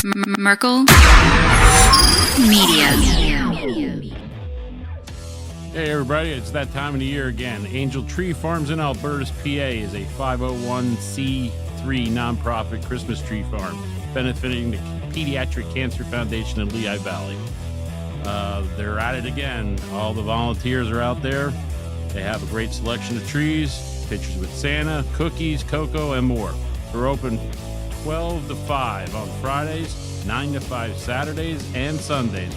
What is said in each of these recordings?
Merkel Media. Hey everybody, it's that time of the year again. Angel Tree Farms in Alberta's PA is a 501c3 nonprofit Christmas tree farm benefiting the Pediatric Cancer Foundation in Lehigh Valley. They're at it again. All the volunteers are out there. They have a great selection of trees, pictures with Santa, cookies, cocoa, and more. They're open 12 to 5 on Fridays, 9 to 5 Saturdays and Sundays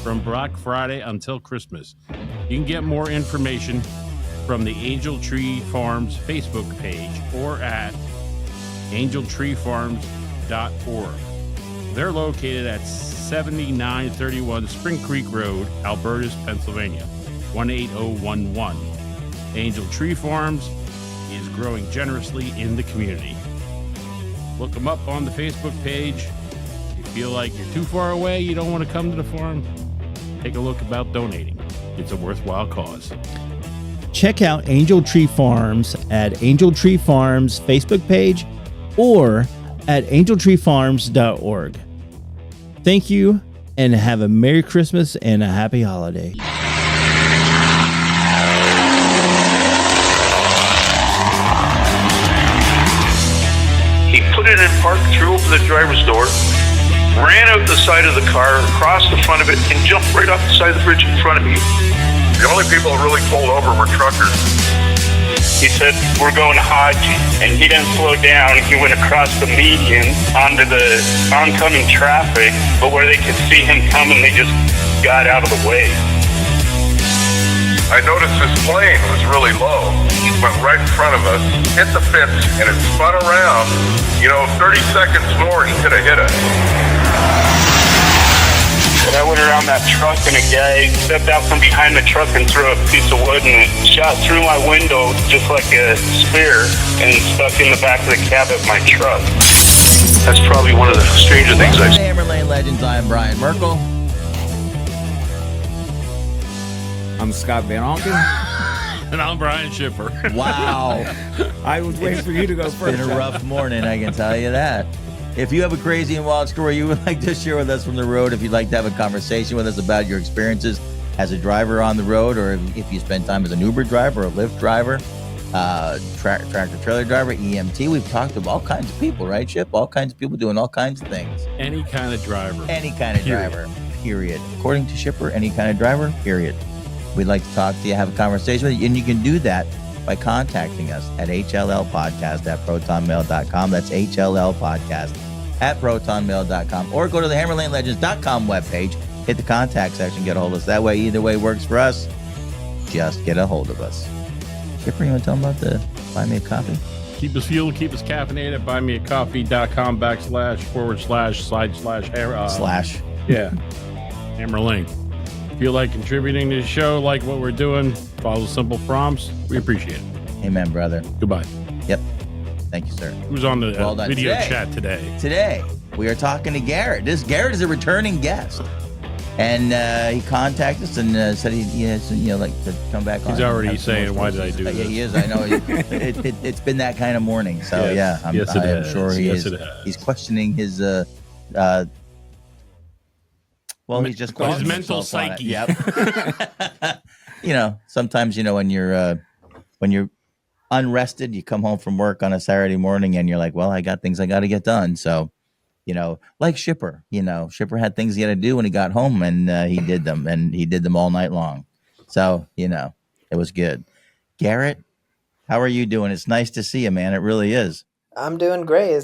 from Black Friday until Christmas. You can get more information from the Angel Tree Farms Facebook page or at angeltreefarms.org. They're located at 7931 Spring Creek Road, Alberta, Pennsylvania, 18011. Angel Tree Farms is growing generously in the community. Look them up on the Facebook page. If you feel like you're too far away, you don't want to come to the farm, take a look about donating. It's a worthwhile cause. Check out Angel Tree Farms at Angel Tree Farms Facebook page or at angeltreefarms.org. Thank you and have a Merry Christmas and a Happy Holiday. He put it in park, threw open the driver's door, ran out the side of the car, across the front of it, and jumped right off the side of the bridge in front of me. The only people that really pulled over were truckers. He said, "We're going to Hodge," and he didn't slow down. He went across the median onto the oncoming traffic, but where they could see him coming, they just got out of the way. I noticed this plane was really low. It went right in front of us, hit the fence, and it spun around. 30 seconds more, he could have hit us. And I went around that truck, and a guy stepped out from behind the truck and threw a piece of wood, and it shot through my window just like a spear and stuck in the back of the cab of my truck. That's probably one of the stranger things I've seen. Hammer Lane Legends, I'm Brian Merkel. I'm Scott Van Alken. And I'm Brian Schipper. Wow. I was waiting for you to go first. It's been a rough morning, I can tell you that. If you have a crazy and wild story you would like to share with us from the road, if you'd like to have a conversation with us about your experiences as a driver on the road, or if you spend time as an Uber driver, a Lyft driver, tractor trailer driver, EMT, we've talked to all kinds of people, right, Chip? All kinds of people doing all kinds of things. Any kind of driver. Any kind of driver, period. According to Shipper, any kind of driver, period. We'd like to talk to you, have a conversation with you, and you can do that by contacting us at hllpodcast@protonmail.com. That's hllpodcast@protonmail.com. Or go to the hammerlanelegends.com webpage, hit the contact section, get a hold of us. That way, either way works for us. Just get a hold of us. Skipper, you want to tell them about the Buy Me a Coffee? Keep us fueled, keep us caffeinated at buymeacoffee.com/// Slash. Yeah. Hammer Lane. Feel like contributing to the show, like what we're doing, follow simple prompts. We appreciate it. Amen, brother. Goodbye. Yep. Thank you, sir. Who's on the Well done. video Today. chat today? Today, we are talking to Garrett. Garrett is a returning guest. And he contacted us and said he has, like to come back on. He's already saying, why did I do this? Yeah, he is. I know. It's been that kind of morning. So, Yes. yeah, Yes, it I'm has. sure he Yes, is. it has. He's questioning his, he's just questioning his mental himself on it. psyche. Yep. Sometimes, when you're unrested, you come home from work on a Saturday morning and you're like, well, I got things I got to get done. So, like Shipper, Shipper had things he had to do when he got home, and he did them, and he did them all night long. So, it was good. Garrett, how are you doing? It's nice to see you, man. It really is. I'm doing great.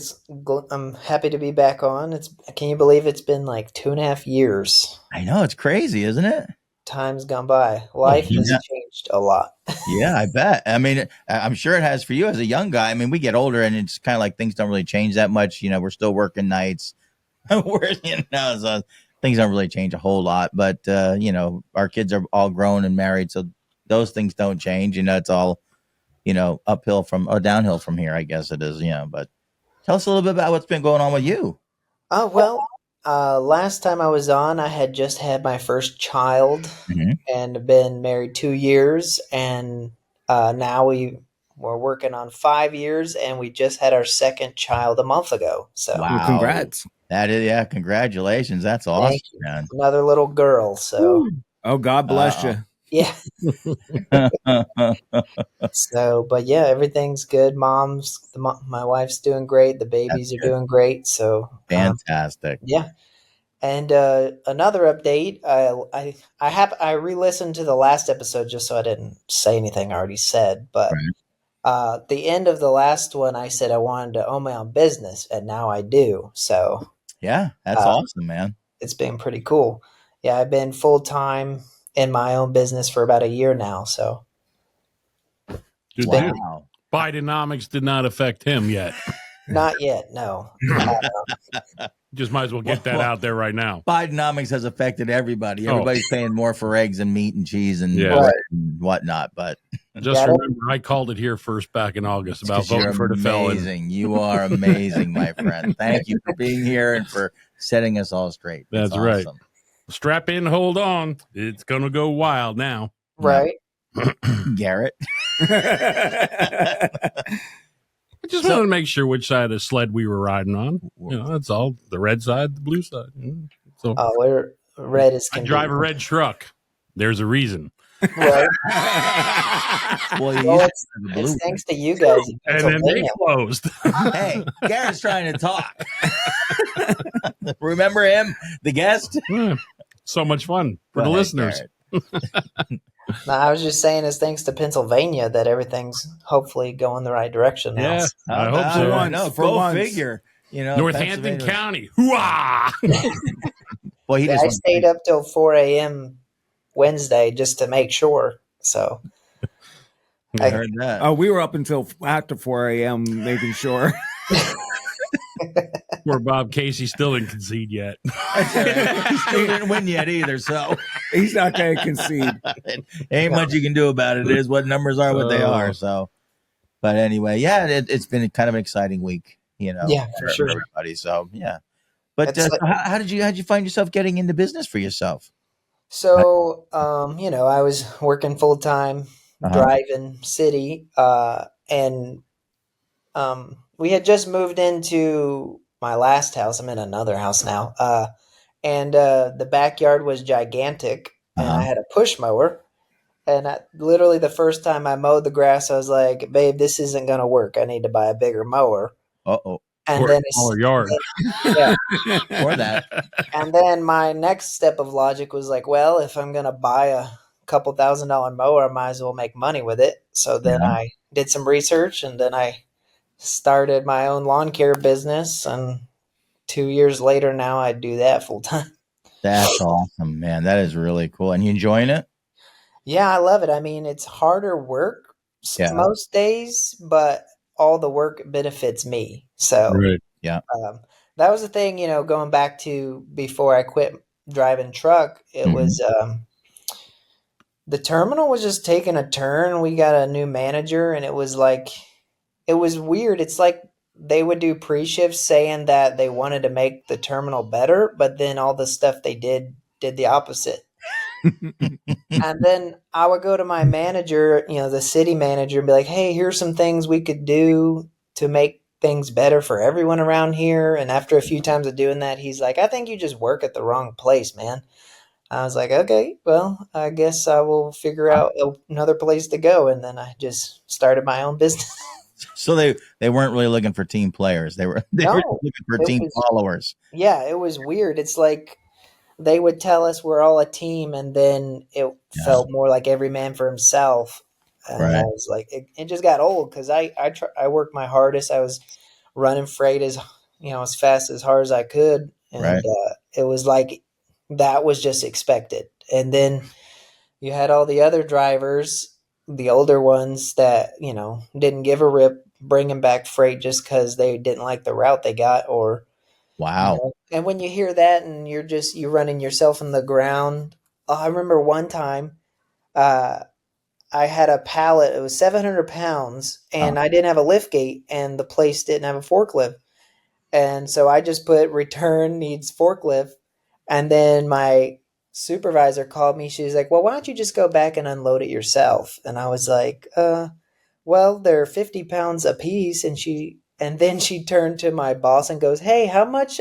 I'm happy to be back on. Can you believe it's been like 2.5 years? I know, it's crazy, isn't it? Time's gone by. Life has changed a lot. Yeah, I bet. I mean, I'm sure it has for you as a young guy. I mean, we get older and it's kind of like things don't really change that much. We're still working nights. So things don't really change a whole lot. But, our kids are all grown and married. So those things don't change. It's all, uphill downhill from here, I guess it is. But tell us a little bit about what's been going on with you. Oh, well, last time I was on, I had just had my first child and been married 2 years. And now we're working on 5 years, and we just had our second child a month ago. So Wow. Well, congrats. That is, yeah, congratulations. That's thank awesome, you. man. Another little girl. So Oh, God bless Uh, you. yeah. So, but yeah, everything's good. My wife's doing great. The babies are good. doing great. So Fantastic. yeah. And another update, I re-listened to the last episode just so I didn't say anything I already said. But the end of the last one, I said I wanted to own my own business, and now I do. So Yeah, that's awesome, man. it's been pretty cool. Yeah, I've been full time in my own business for about a year now. So Good been- deal. Wow. Bidenomics did not affect him yet. not yet, no. Just might as well get that Well, out there right now. Bidenomics has affected everybody. Oh. Everybody's paying more for eggs and meat and cheese and, Yeah. bread and whatnot. But Just Got it? remember, I called it here first back in August about 'cause you're voting for the felon. amazing. You are amazing, my friend. Thank you for being here and for setting us all straight. That's right. Strap in, hold on. It's going to go wild now. Right. Garrett. I just wanted to make sure which side of the sled we were riding on. That's all. The red side, the blue side. So We're red as I can drive be. a red truck. There's a reason. Right. Well, you Well, used to have the blue it's thanks to you guys in And then they Pennsylvania. closed. Hey, Garrett's trying to talk. Remember him, the guest? So much fun for Go the ahead, listeners. Garrett. No, I was just saying it's thanks to Pennsylvania that everything's hopefully going the right direction now. Yeah, I hope so. once, No, for go once. figure. Northampton Pennsylvania- County. Hooah! Well, he Yeah, just I wants stayed up till 4 a.m. Wednesday just to make sure. So I heard that. Oh, we were up until after 4 a.m. making sure. Poor Bob Casey still didn't concede yet. He still didn't win yet either, so He's not going to concede. ain't much you can do about it. It is what numbers are, what they are. So, but anyway, yeah, it's been kind of an exciting week, Yeah, for sure. everybody. So, yeah. But It's like- how'd you find yourself getting into business for yourself? So, I was working full time, driving city, and we had just moved into my last house. I'm in another house now, and the backyard was gigantic, and I had a push mower. And literally the first time I mowed the grass, I was like, "Babe, this isn't gonna work. I need to buy a bigger mower." Uh-oh. And Or then a smaller yard. yeah. Or that. And then my next step of logic was like, well, if I'm going to buy a couple $1,000 mower, I might as well make money with it. So then I did some research, and then I started my own lawn care business. And 2 years later now I do that full time. That's awesome, man. That is really cool. And you enjoying it? Yeah, I love it. I mean, it's harder work most days, but all the work benefits me. So Right. that was the thing, going back to before I quit driving truck, it was the terminal was just taking a turn. We got a new manager, and it was weird. It's like they would do pre-shifts saying that they wanted to make the terminal better, but then all the stuff they did the opposite. And then I would go to my manager, the city manager, and be like, hey, here's some things we could do to make things better for everyone around here. And after a few times of doing that, he's like, I think you just work at the wrong place, man. I was like, okay, well, I guess I will figure out another place to go. And then I just started my own business. So they weren't really looking for team players. They were looking for team followers. Yeah, it was weird. It's like they would tell us we're all a team, and then it felt more like every man for himself. And I was like, it just got old because I worked my hardest. I was running freight as fast as hard as I could, and it was like that was just expected. And then you had all the other drivers, the older ones that didn't give a rip, bringing back freight just because they didn't like the route they got, or wow. And when you hear that, and you're running yourself in the ground. I remember one time, I had a pallet. It was 700 pounds, and I didn't have a lift gate, and the place didn't have a forklift. And so I just put return needs forklift. And then my supervisor called me. She was like, well, why don't you just go back and unload it yourself? And I was like, well, well, they're 50 pounds a piece. And then she turned to my boss and goes, hey, how much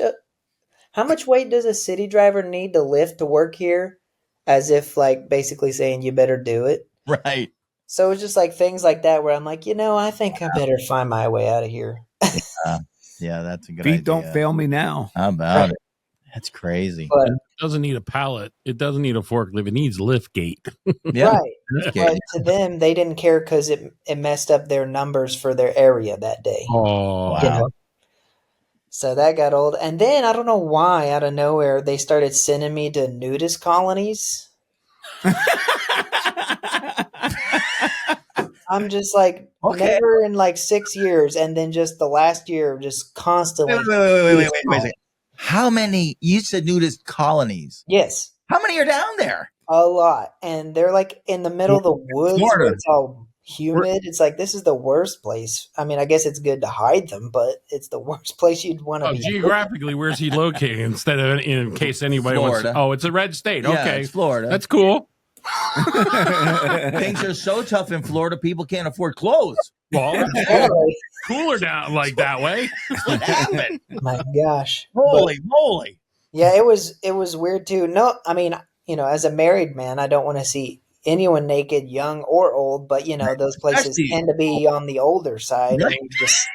weight does a city driver need to lift to work here? As if like basically saying you better do it. Right. So it's just like things like that where I'm like, I think I better find my way out of here. Yeah, that's a good Feet idea. don't fail me now. How about it? That's crazy. But It doesn't need a pallet. It doesn't need a forklift. It needs lift gate. Yeah. right. But to them, they didn't care because it messed up their numbers for their area that day. Oh, Wow. You know? So that got old. And then I don't know why, out of nowhere, they started sending me to nudist colonies. I'm just like, Okay. never in like 6 years. And then just the last year, just constantly. Wait a second. How many? You said nudist colonies. Yes. How many are down there? A lot. And they're like in the middle of the woods Florida. where it's all humid. It's like, this is the worst place. I mean, I guess it's good to hide them, but it's the worst place you'd want to be. geographically, where's he located? Instead of in case anybody Florida. wants. Oh, it's a red state. Yeah, Okay, it's Florida. that's cool. Things are so tough in Florida, people can't afford clothes. Well, Anyway, cooler down like that way. What happened? my gosh. Holy moly! Yeah, it was weird too. No, I mean, as a married man, I don't want to see anyone naked, young or old, but those places Especially- tend to be on the older side. Right. And just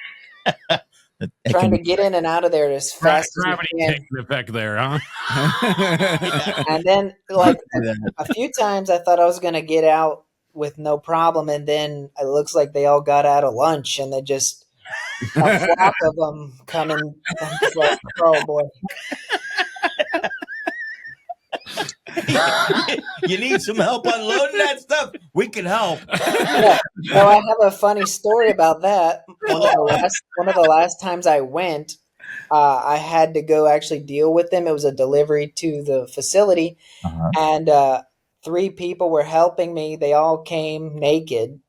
It trying can to be- get in and out of there as fast as Gravity you can. taking effect there, huh? And then, like a few times, I thought I was going to get out with no problem, and then it looks like they all got out of lunch, and they just a flock of them coming. I'm just like, oh boy. You need some help unloading that stuff? We can help. Yeah. No, I have a funny story about that. One of the last times I went, I had to go actually deal with them. It was a delivery to the facility, Uh-huh. and 3 people were helping me. They all came naked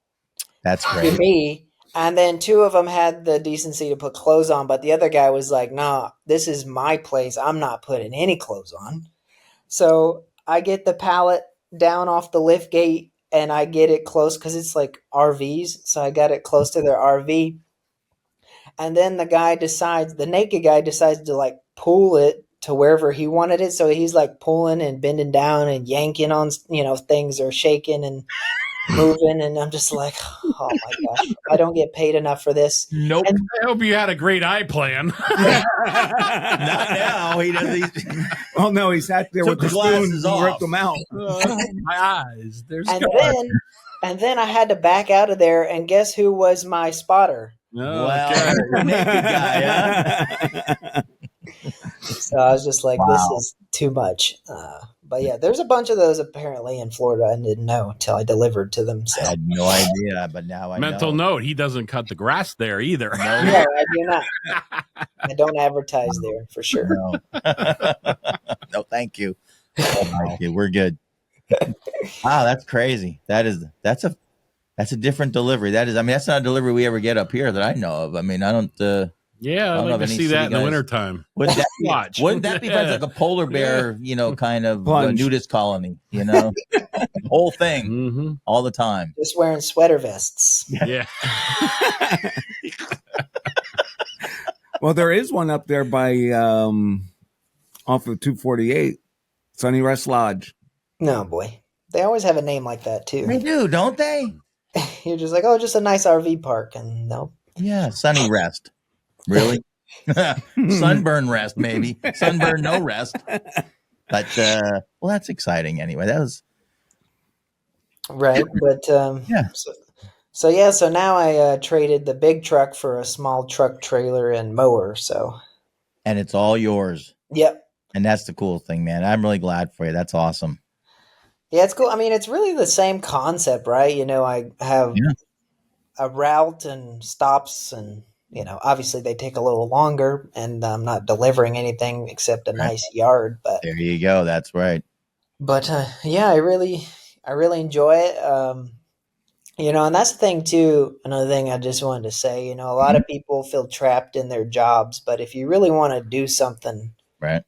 That's to great. me, and then 2 of them had the decency to put clothes on, but the other guy was like, "Nah, this is my place. I'm not putting any clothes on." So I get the pallet down off the lift gate, and I get it close because it's like RVs. So I got it close to their RV. And then the naked guy decides to like pull it to wherever he wanted it. So he's like pulling and bending down and yanking on, things are shaking and moving. And I'm just like, oh my gosh, I don't get paid enough for this. Nope. And I hope you had a great eye plan. Not now. He doesn't. Oh no, he sat there Took with the the glasses spoon and ripped off. them out. My eyes. There's and then I had to back out of there. And guess who was my spotter? Well, naked guy, huh? So I was just like, this is too much. But yeah, there's a bunch of those apparently in Florida. I didn't know until I delivered to them. I So had no idea, but now I mental know. note: he doesn't cut the grass there either. no, I do not. I don't advertise there for sure. No. No, thank you. Thank you. We're good. Wow, that's crazy. That's a different delivery. That's not a delivery we ever get up here that I know of. I mean, I don't. Yeah, I don't I'd know like of to any see that city in the guys. wintertime. Wouldn't that be, Watch. wouldn't that be fun? It's like a polar bear, kind of Plunge. nudist colony. Whole thing, Mm-hmm. all the time. Just wearing sweater vests. Yeah. Well, there is one up there by off of 248, Sunny Rest Lodge. No, boy. They always have a name like that They too. do, don't they? You're just like, oh, just a nice RV park. And no. Yeah, sunny rest. Really? Sunburn rest, maybe. Sunburn no rest. But well, that's exciting anyway. That was Right. But Yeah. So now I traded the big truck for a small truck trailer and mower. So, and it's all yours. yep. And that's the cool thing, man. I'm really glad for you. That's awesome. Yeah, it's cool. I mean, it's really the same concept, right? I have Yeah. a route and stops, and obviously they take a little longer, and I'm not delivering anything except a nice yard. But There you go. That's right. yeah, I really enjoy it. And that's the thing too. Another thing I just wanted to say, a lot of people feel trapped in their jobs, but if you really want to do something, Right.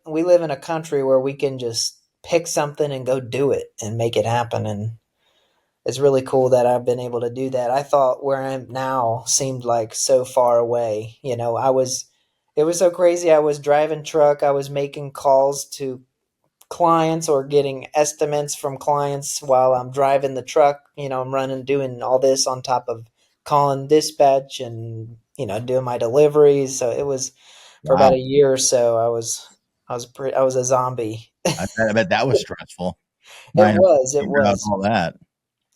we live in a country where we can just pick something and go do it and make it happen. And it's really cool that I've been able to do that. I thought where I'm now seemed like so far away. You know, it was so crazy. I was driving truck. I was making calls to clients or getting estimates from clients while I'm driving the truck. You know, I'm doing all this on top of calling dispatch and, you know, doing my deliveries. So it was for about a year or so. I was a zombie. I bet that was stressful. It Figure out was. all that.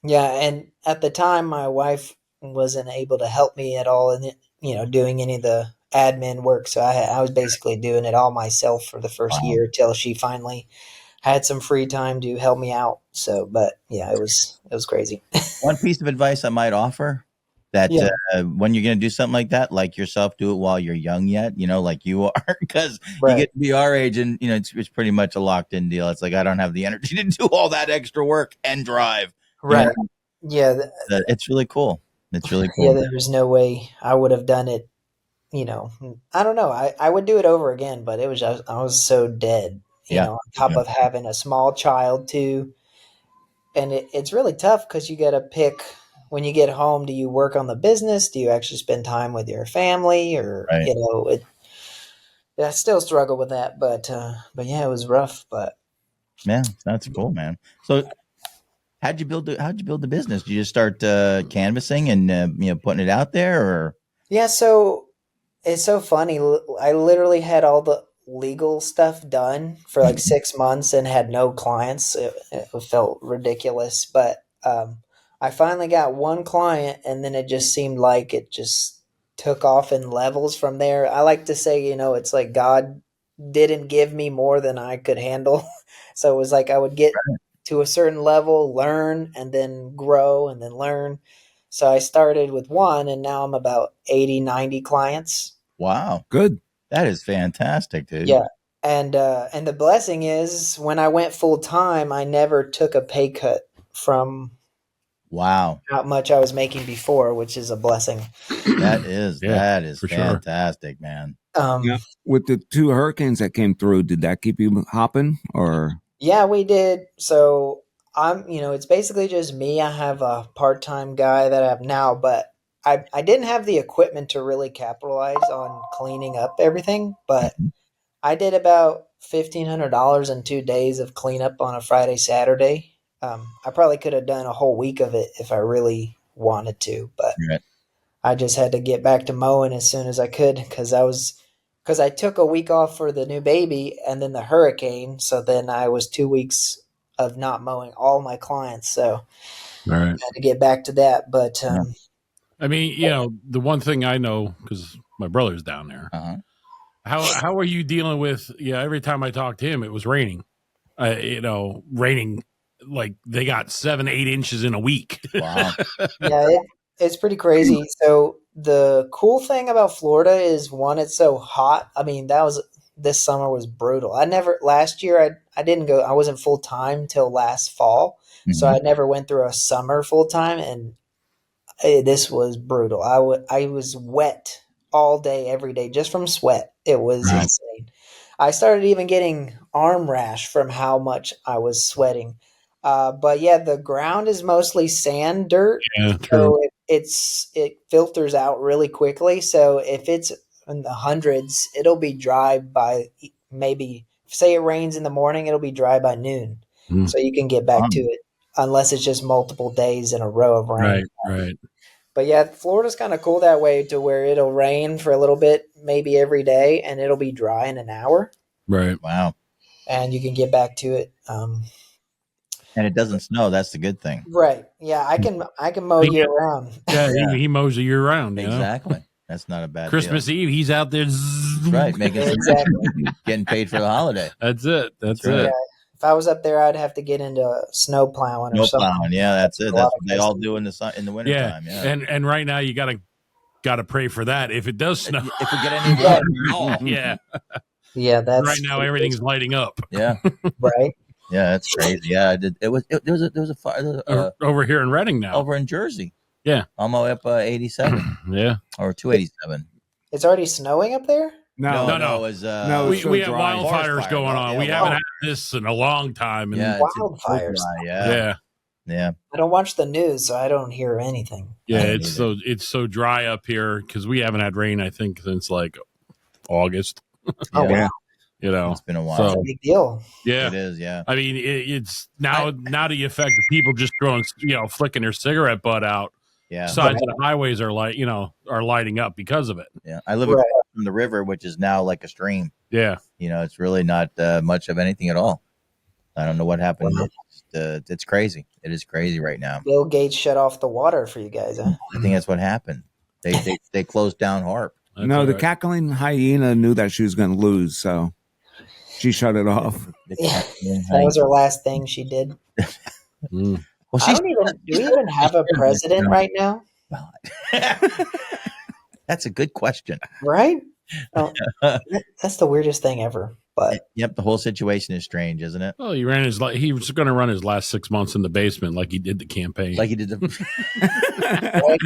Yeah, and at the time, my wife wasn't able to help me at all in it, you know, doing any of the admin work. So I was basically doing it all myself for the first year till she finally had some free time to help me out. So, but yeah, it was crazy. One piece of advice I might offer that Yeah. when you're going to do something like that, like yourself, do it while you're young yet, you know, like you are, because you Right. get to be our age and, you know, it's pretty much a locked in deal. It's like, I don't have the energy to do all that extra work and drive. Right. You know? Yeah. It's really cool. It's really cool. Yeah, there was no way I would have done it. You know, I don't know. I would do it over again, but it was just, I was so dead, you Yeah. know, on top of having a small child too. And it's really tough because you got to pick when you get home. Do you work on the business? Do you actually spend time with your family? Or, Right. you know, I still struggle with that, but yeah, it was rough, but Yeah, that's cool, man. So how'd you build the business? Did you just start canvassing and, you know, putting it out there, or? yeah, so it's so funny. I literally had all the legal stuff done for like 6 months and had no clients. It felt ridiculous, but I finally got one client, and then it just seemed like it just took off in levels from there. I like to say, you know, it's like God didn't give me more than I could handle. So it was like I would get to a certain level, learn, and then grow, and then learn. So I started with one, and now I'm about 80, 90 clients. Wow. Good. That is fantastic, dude. Yeah. And the blessing is when I went full time, I never took a pay cut from Wow. how much I was making before, which is a blessing. That is for sure. fantastic, man. Yeah. With the 2 hurricanes that came through, did that keep you hopping, or? Yeah, we did. So you know, it's basically just me. I have a part-time guy that I have now, but I didn't have the equipment to really capitalize on cleaning up everything, but I did about $1,500 in 2 days of cleanup on a Friday, Saturday. I probably could have done a whole week of it if I really wanted to, but Right. I just had to get back to mowing as soon as I could because I took a week off for the new baby and then the hurricane. So then I was 2 weeks of not mowing all my clients. So All right. I had to get back to that. But I mean, you know, the one thing I know, because my brother's down there, Uh-huh. how are you dealing with, every time I talked to him, it was raining, you know, raining like they got 7-8 inches in a week. Wow. yeah, it's pretty crazy. So the cool thing about Florida is one, it's so hot. I mean, this summer was brutal. Last year I didn't go, I wasn't full time till last fall. So I never went through a summer full time, and this was brutal. I was wet all day, every day, just from sweat. It was insane. I started even getting arm rash from how much I was sweating. But yeah, the ground is mostly sand, dirt. Yeah, true. So it filters out really quickly. So if it's in the hundreds, it'll be dry by maybe, say it rains in the morning, it'll be dry by noon. So you can get back to it, unless it's just multiple days in a row of rain. Right. But yeah, Florida's kind of cool that way, to where it'll rain for a little bit, maybe every day, and it'll be dry in an hour. Right. Wow. And you can get back to it. And it doesn't snow. That's the good thing. Right. Yeah, I can mow year round. Yeah, he mows a year round. You know? Exactly. That's not a bad Christmas deal. Eve, he's out there. Right, making some Exactly. getting paid for the holiday. That's it. That's right. it. Yeah. If I was up there, I'd have to get into snow plowing or No something. plowing. Yeah, that's it. A That's lot what of they all custom- do in the wintertime. Yeah. And right now you gotta pray for that if it does snow. If we get any water at all. Yeah. Yeah, that's Right now everything's lighting up. Yeah. right. Yeah, that's crazy. Yeah, there was a fire Over here in Reading now. over in Jersey. Yeah. I'm up 87 Yeah. or 287. It's already snowing up there? No. It was No, We, it's so we have dry. wildfires Forest going fire, on. yeah, we haven't had this in a long time. And Yeah, Wildfires. Yeah. yeah. Yeah. I don't watch the news, so I don't hear anything. Yeah, don't it's so dry up here because we haven't had rain, I think, since like August. Oh, Yeah. wow. You know, It's been a while. That's So a big deal. yeah, It is. Yeah. I mean, it's now the effect of people just throwing, flicking their cigarette butt out. Yeah. Sides of the highways are are lighting up because of it. Yeah. I live Right. across from the river, which is now like a stream. Yeah, It's really not much of anything at all. I don't know what happened. Wow. It's crazy. It is crazy right now. Bill Gates shut off the water for you guys, huh? I think that's what happened. They closed down HARP. that's No, all the right. cackling hyena knew that she was going to lose, so she shut it off. Yeah. That was her last thing she did. Mm. Well, I don't even. Do we even have a president right now? Well, that's a good question. Right? Oh, that's the weirdest thing ever. But Yep, the whole situation is strange, isn't it? Well, he was going to run his last 6 months in the basement like he did the campaign. Like he did the.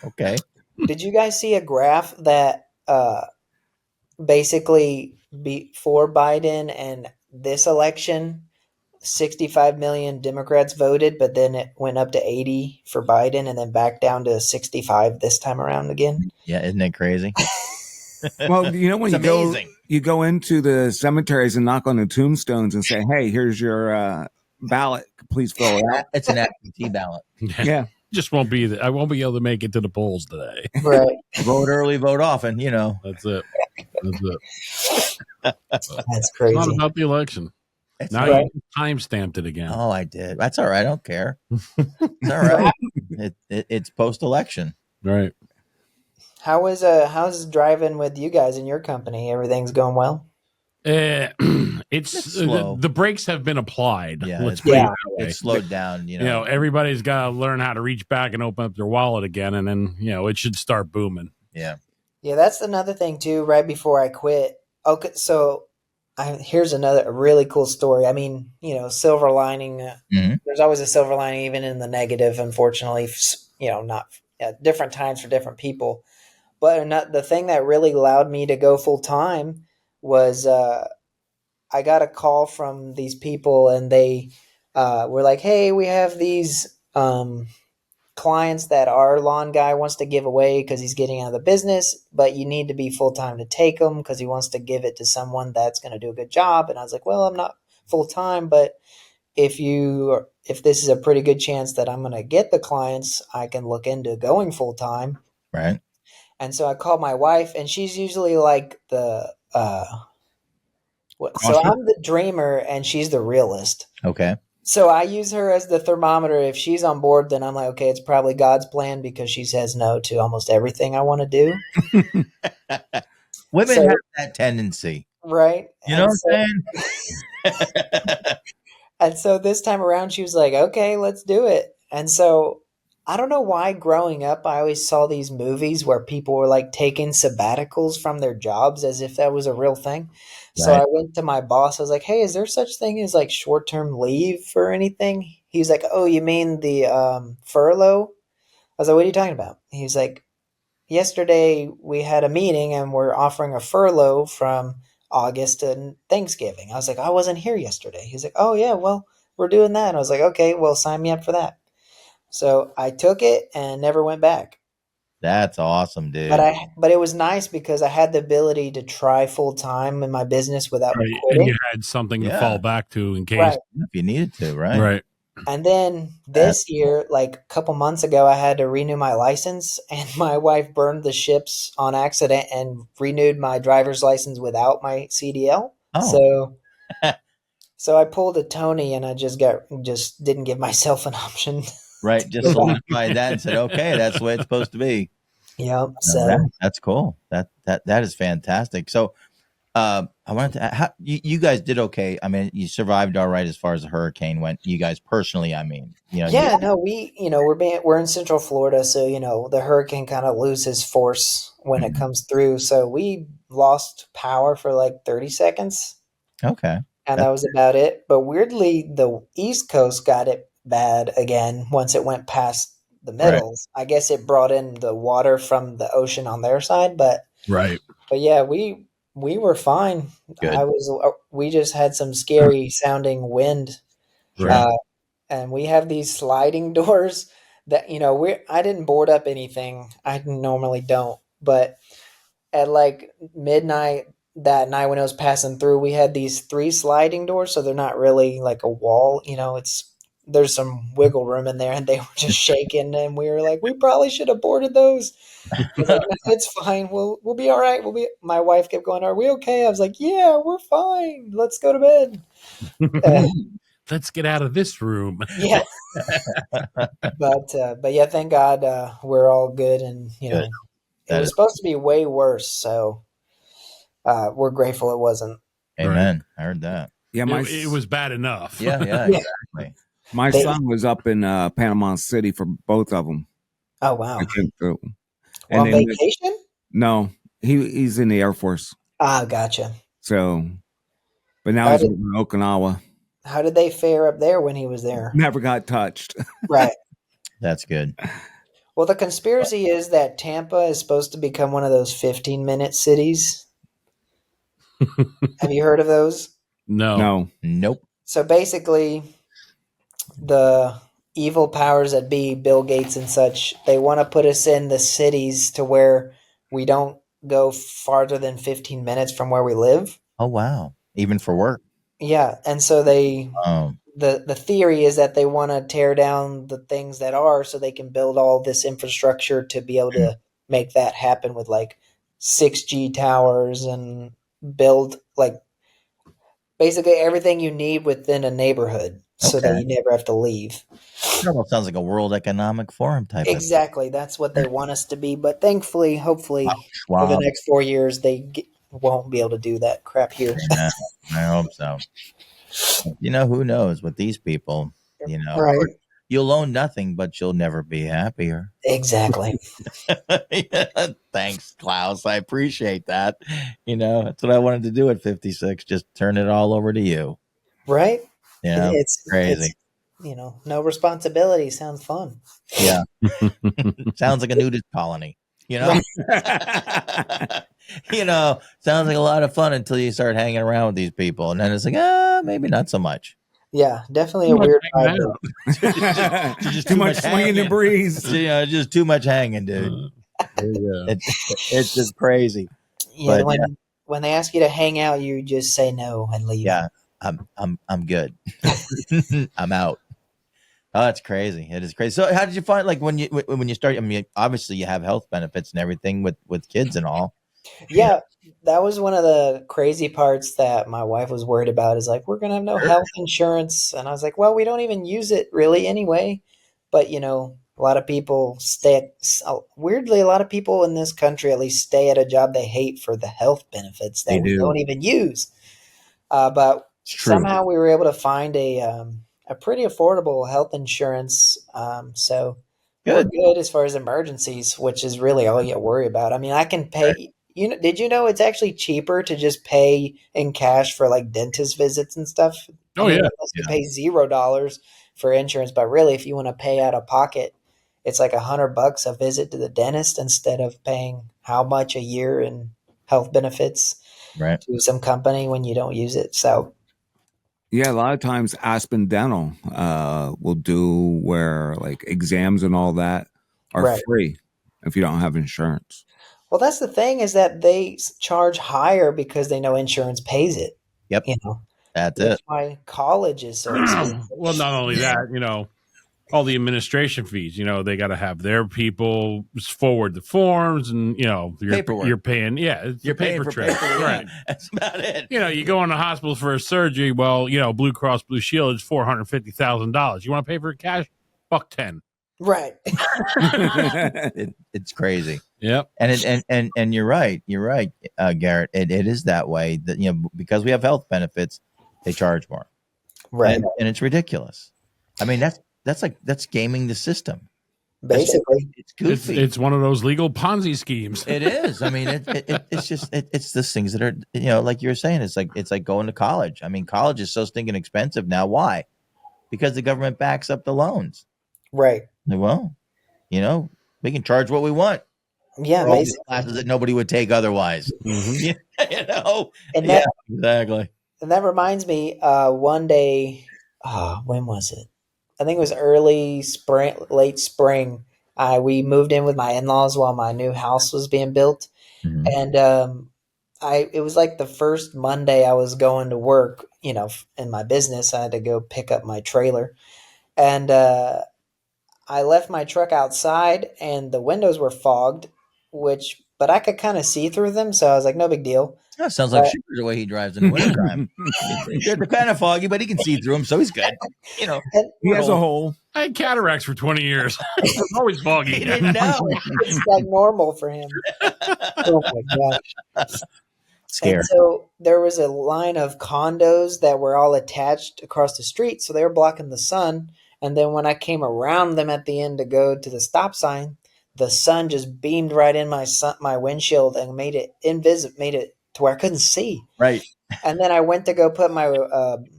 Okay. did you guys see a graph that basically before Biden and this election, 65 million Democrats voted, but then it went up to 80 for Biden and then back down to 65 this time around again? Yeah, isn't it crazy? Well, when It's amazing. you go into the cemeteries and knock on the tombstones and say, "Hey, here's your ballot. Please fill it out." It's an absentee ballot. Yeah, Just won't be. I won't be able to make it to the polls today. Right. Vote early, vote often. That's it. That's it. That's It's crazy. not about the election. It's Now right. you time stamped it again. Oh, I did. That's all right. I don't care. It's all right. It's post election. Right. How's driving with you guys in your company? Everything's going well? It's It's slow. the brakes have been applied. Yeah, Let's it's- put it Yeah. that way. It's slowed down. Everybody's got to learn how to reach back and open up their wallet again, and then it should start booming. Yeah. Yeah, that's another thing too. Right before I quit, okay, so here's a really cool story. I mean, silver lining. Mhm. There's always a silver lining, even in the negative. Unfortunately, not at different times for different people. But not the thing that really allowed me to go full time was I got a call from these people, and they were like, "Hey, we have these clients that our lawn guy wants to give away because he's getting out of the business, but you need to be full time to take them because he wants to give it to someone that's going to do a good job." And I was like, "Well, I'm not full time, but if this is a pretty good chance that I'm going to get the clients, I can look into going full time." Right. And so I called my wife, and she's usually like so I'm the dreamer and she's the realist. Okay. So I use her as the thermometer. If she's on board, then I'm like, okay, it's probably God's plan because she says no to almost everything I want to do. Women So- have that tendency. Right. You know what I'm saying? And so this time around, she was like, okay, let's do it. And so I don't know why growing up, I always saw these movies where people were like taking sabbaticals from their jobs as if that was a real thing. So Right. I went to my boss. I was like, hey, is there such thing as like short-term leave for anything? He's like, oh, you mean the furlough? I was like, what are you talking about? He's like, yesterday we had a meeting and we're offering a furlough from August to Thanksgiving. I was like, I wasn't here yesterday. He's like, oh yeah, well, we're doing that. And I was like, okay, well, sign me up for that. So I took it and never went back. That's awesome, dude. But it was nice because I had the ability to try full time in my business without Right. And quitting. you had something to Yeah. fall back to in case. Right. If you needed to, right? Right. And then this year, like a couple months ago, I had to renew my license, and my wife burned the ships on accident and renewed my driver's license without my CDL. Oh. So I pulled a Tony, and I just didn't give myself an option. Right. Just solidified that and said, okay, that's the way it's supposed to be. Yep. No, So that's cool. That is fantastic. So I wanted to you guys did okay. I mean, you survived all right as far as the hurricane went. You guys personally, I mean, yeah, no, we're in Central Florida, so the hurricane kind of loses force when it comes through. So we lost power for like 30 seconds. Okay. And that was about it. But weirdly, the East Coast got it bad again once it went past the middles. I guess it brought in the water from the ocean on their side, but Right. yeah, we were fine. Good. We just had some scary sounding wind. Right. and we have these sliding doors that I didn't board up anything. I normally don't, but at like midnight that night when it was passing through, we had these 3 sliding doors, so they're not really like a wall. There's some wiggle room in there, and they were just shaking, and we were like, we probably should have boarded those. I was like, no, it's fine. We'll be all right. My wife kept going, are we okay? I was like, yeah, we're fine. Let's go to bed. Let's get out of this room. Yeah. But yeah, thank God we're all good, and Good. it was supposed to be way worse, so we're grateful it wasn't. Amen. I heard that. Yeah, It was bad enough. Yeah, exactly. my son was up in Panama City for both of them. Oh wow! And on vacation? No, he's in the Air Force. Ah, gotcha. So, but now he's in Okinawa. How did they fare up there when he was there? Never got touched. Right. That's good. Well, the conspiracy is that Tampa is supposed to become one of those 15-minute cities. Have you heard of those? No. Nope. So basically, the evil powers that be, Bill Gates and such, they want to put us in the cities to where we don't go farther than 15 minutes from where we live. Oh, wow. Even for work. Yeah. And so the theory is that they want to tear down the things that are so they can build all this infrastructure to be able to make that happen with like 6G towers and build like basically everything you need within a neighborhood so that you never have to leave. It almost sounds like a World Economic Forum type Exactly. That's what they want us to be. But thankfully, hopefully, for the next 4 years, they won't be able to do that crap here. Yeah, I hope so. Who knows with these people, Right. You'll own nothing, but you'll never be happier. Exactly. Thanks, Klaus. I appreciate that. That's what I wanted to do at 56. Just turn it all over to you. Right? Yeah. It's crazy. No responsibility. Sounds fun. Yeah. Sounds like a nudist colony. Sounds like a lot of fun until you start hanging around with these people. And then it's like, maybe not so much. Yeah, definitely a weird vibe. just too much swinging the breeze. Just too much hanging, dude. It's just crazy. Yeah, when they ask you to hang out, you just say no and leave. Yeah, I'm good. I'm out. Oh, that's crazy. It is crazy. So how did you find, like, when you start, I mean, obviously you have health benefits and everything with kids and all. Yeah, that was one of the crazy parts that my wife was worried about, is like, we're going to have no health insurance. And I was like, well, we don't even use it really anyway. But, a lot of people weirdly, a lot of people in this country at least stay at a job they hate for the health benefits that we don't even use. But somehow we were able to find a pretty affordable health insurance. So we're good as far as emergencies, which is really all you worry about. I mean, I can pay. Did you know it's actually cheaper to just pay in cash for like dentist visits and stuff? Oh, yeah. You pay $0 for insurance, but really, if you want to pay out of pocket, it's like $100 a visit to the dentist instead of paying how much a year in health benefits to some company when you don't use it. So, yeah, a lot of times Aspen Dental will do where like exams and all that are free if you don't have insurance. Well, that's the thing, is that they charge higher because they know insurance pays it. Yep. That's it. Why college is so expensive. Well, not only that, all the administration fees, they got to have their people forward the forms and, you're paying. Yeah. It's you're paying for paper. Right. That's about it. You go in the hospital for a surgery. Well, Blue Cross Blue Shield is $450,000. You want to pay for it cash? $110. Right. It's crazy. Yep. And you're right. You're right, Garrett. It is that way, that, because we have health benefits, they charge more. Right. And it's ridiculous. I mean, that's gaming the system. Basically, it's goofy. It's one of those legal Ponzi schemes. It is. I mean, it's just it's the things that are, like you were saying, it's like going to college. I mean, college is so stinking expensive now. Why? Because the government backs up the loans. Right. Well, we can charge what we want. Yeah, for all these classes that nobody would take otherwise. Mm-hmm. And exactly. And that reminds me, one day, when was it? I think it was early spring, late spring. We moved in with my in-laws while my new house was being built. Mhm. And it was like the first Monday I was going to work, in my business. I had to go pick up my trailer. And I left my truck outside and the windows were fogged, but I could kind of see through them. So I was like, no big deal. That sounds like Sugar the way he drives in the wintertime. They're kind of foggy, but he can see through them, so he's good. And He has a hole. I had cataracts for 20 years. It was always he foggy. didn't know. it's like normal for him. Oh my gosh. Scary. And so there was a line of condos that were all attached across the street. So they were blocking the sun. And then when I came around them at the end to go to the stop sign, the sun just beamed right in my windshield and made it to where I couldn't see. Right. And then I went to go put my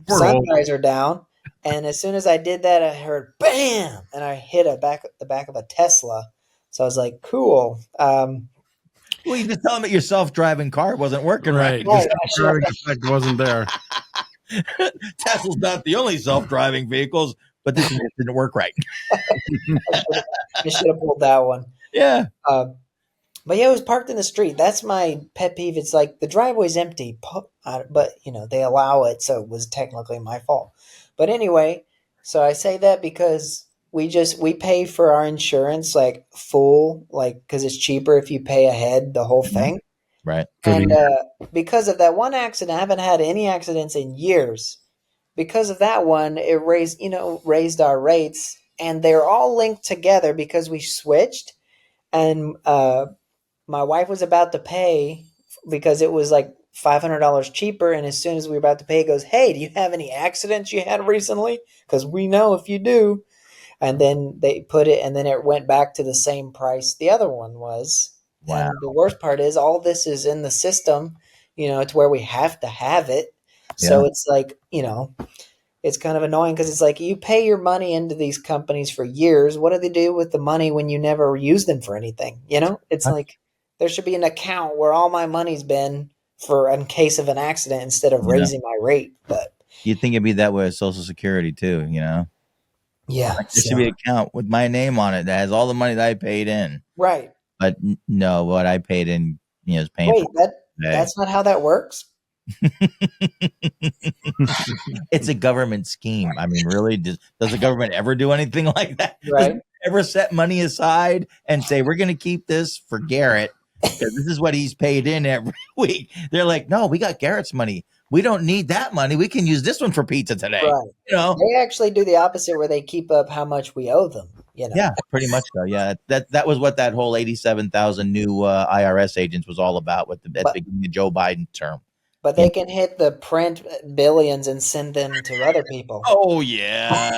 sun visor down. And as soon as I did that, I heard bam, and I hit the back of a Tesla. So I was like, cool. Well, you just tell him that your self-driving car wasn't working right. The driving effect wasn't there. Tesla's not the only self-driving vehicles, but this one didn't work right. I should have pulled that one. Yeah. But yeah, it was parked in the street. That's my pet peeve. It's like the driveway's empty, but they allow it, so it was technically my fault. But anyway, so I say that because we pay for our insurance like full, like because it's cheaper if you pay ahead the whole thing. Right. And because of that one accident, I haven't had any accidents in years. Because of that one, it raised our rates, and they're all linked together because we switched. And my wife was about to pay because it was like $500 cheaper. And as soon as we were about to pay, it goes, "Hey, do you have any accidents you had recently? Because we know if you do." And then they put it, and then it went back to the same price the other one was. Wow. And the worst part is all this is in the system, it's where we have to have it. So it's like, it's kind of annoying because it's like you pay your money into these companies for years. What do they do with the money when you never use them for anything? It's like there should be an account where all my money's been for in case of an accident instead of raising my rate. But you'd think it'd be that way with Social Security too, Yeah. There should be an account with my name on it that has all the money that I paid in. Right. But no, what I paid in, is paying. Wait, that's not how that works. It's a government scheme. I mean, really, does the government ever do anything like that? Right. Does it ever set money aside and say, we're going to keep this for Garrett because this is what he's paid in every week? They're like, no, we got Garrett's money. We don't need that money. We can use this one for pizza today. Right. They actually do the opposite where they keep up how much we owe them. Yeah, pretty much so. Yeah, that was what that whole 87,000 new IRS agents was all about at the beginning of Joe Biden term. But they can hit the print billions and send them to other people. Oh, yeah.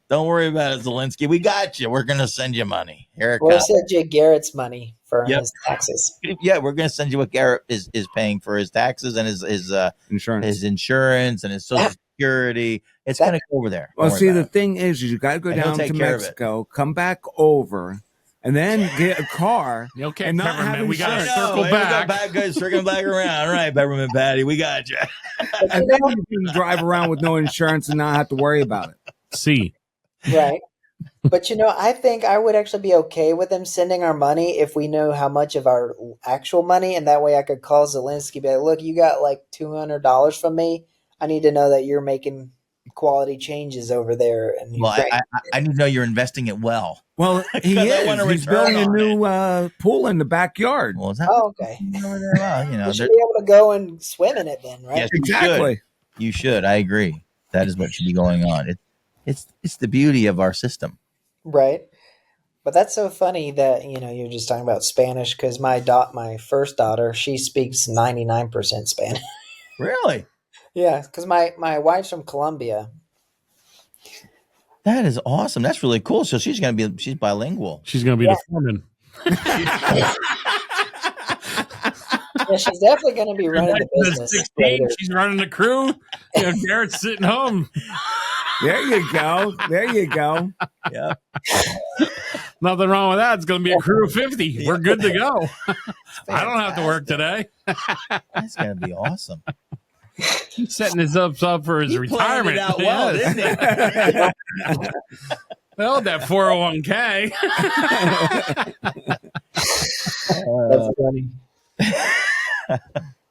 Don't worry about it, Zelensky. We got you. We're going to send you money. Here it We'll comes. send you Garrett's money for his taxes. Yeah, we're going to send you what Garrett is paying for his taxes and his insurance and his Social Security. It's going to go over there. Well, see, the thing is you got to go down to Mexico, come back over, and then get a car. Okay, and not have we got to insurance. circle back. Circle back around. All right, Peppermint Patty, we got you. And then you can drive around with no insurance and not have to worry about it. See. Right. But, I think I would actually be okay with them sending our money if we know how much of our actual money. And that way I could call Zelensky, be like, look, you got like $200 from me. I need to know that you're making quality changes over there. And I need to know you're investing it well. Well, he is. He's building a new pool in the backyard. Well, is that okay. You should be able to go and swim in it then, right? Yes, exactly. You should. I agree. That is what should be going on. It's the beauty of our system. Right. But that's so funny that, you're just talking about Spanish because my first daughter, she speaks 99% Spanish. Really? Yeah, because my wife's from Colombia. That is awesome. That's really cool. So she's bilingual. She's going to be the foreman. Yeah, she's definitely going to be running the business. 16, she's running the crew. Garrett's sitting home. There you go. Yeah. Nothing wrong with that. It's going to be a crew of 50. We're good to go. I don't have to work today. That's going to be awesome. He's setting this up for his retirement. Out well, didn't he? Well, that 401k. That's funny.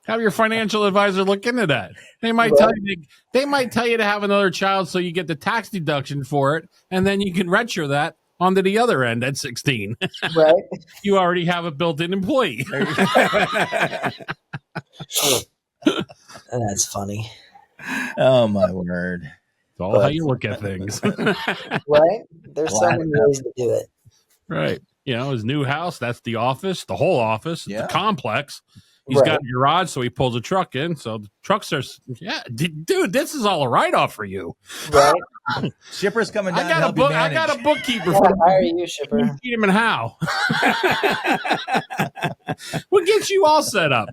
Have your financial advisor look into that. They might tell you. They might tell you to have another child so you get the tax deduction for it, and then you can retro that onto the other end at 16. Right. You already have a built-in employee. That's funny. Oh my word! It's all how you look at things. Right? There's so many ways to do it. Right. You know, his new house, that's the office, the whole office, the complex. He's got a garage, so he pulls a truck in. So the trucks are, dude, this is all a write-off for you. Right. Shipper's coming down. I got a bookkeeper for hire you, shipper. Feed him and how. What gets you all set up?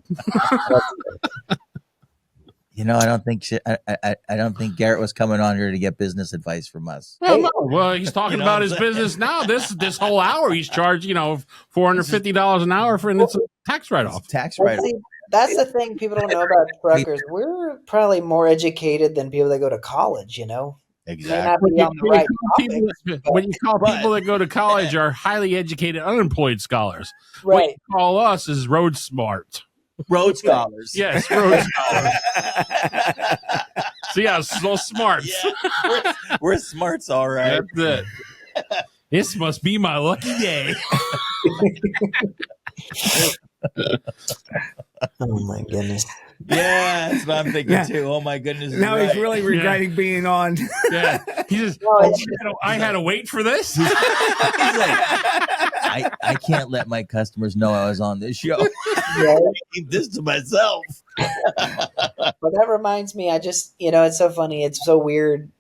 You know, I don't think Garrett was coming on here to get business advice from us. Well, no. Well, he's talking about his business now. This whole hour, he's charged, $450 an hour for it's a tax write-off. Tax write-off. See, that's the thing people don't know about truckers. We're probably more educated than people that go to college. Exactly. May not be on the right topics, When you call people that go to college are highly educated, unemployed scholars. Right. What you call us is road smart. Road scholars. Yes, road scholars. So yeah, so smarts. Yeah, we're smarts, all right. That's it. This must be my lucky day. Oh my goodness. Yeah, that's what I'm thinking too. Oh my goodness. Now he's really regretting being on. Yeah. He just, I had to wait for this. He's like, I can't let my customers know I was on this show. I keep this to myself. But that reminds me, I just, it's so funny. It's so weird.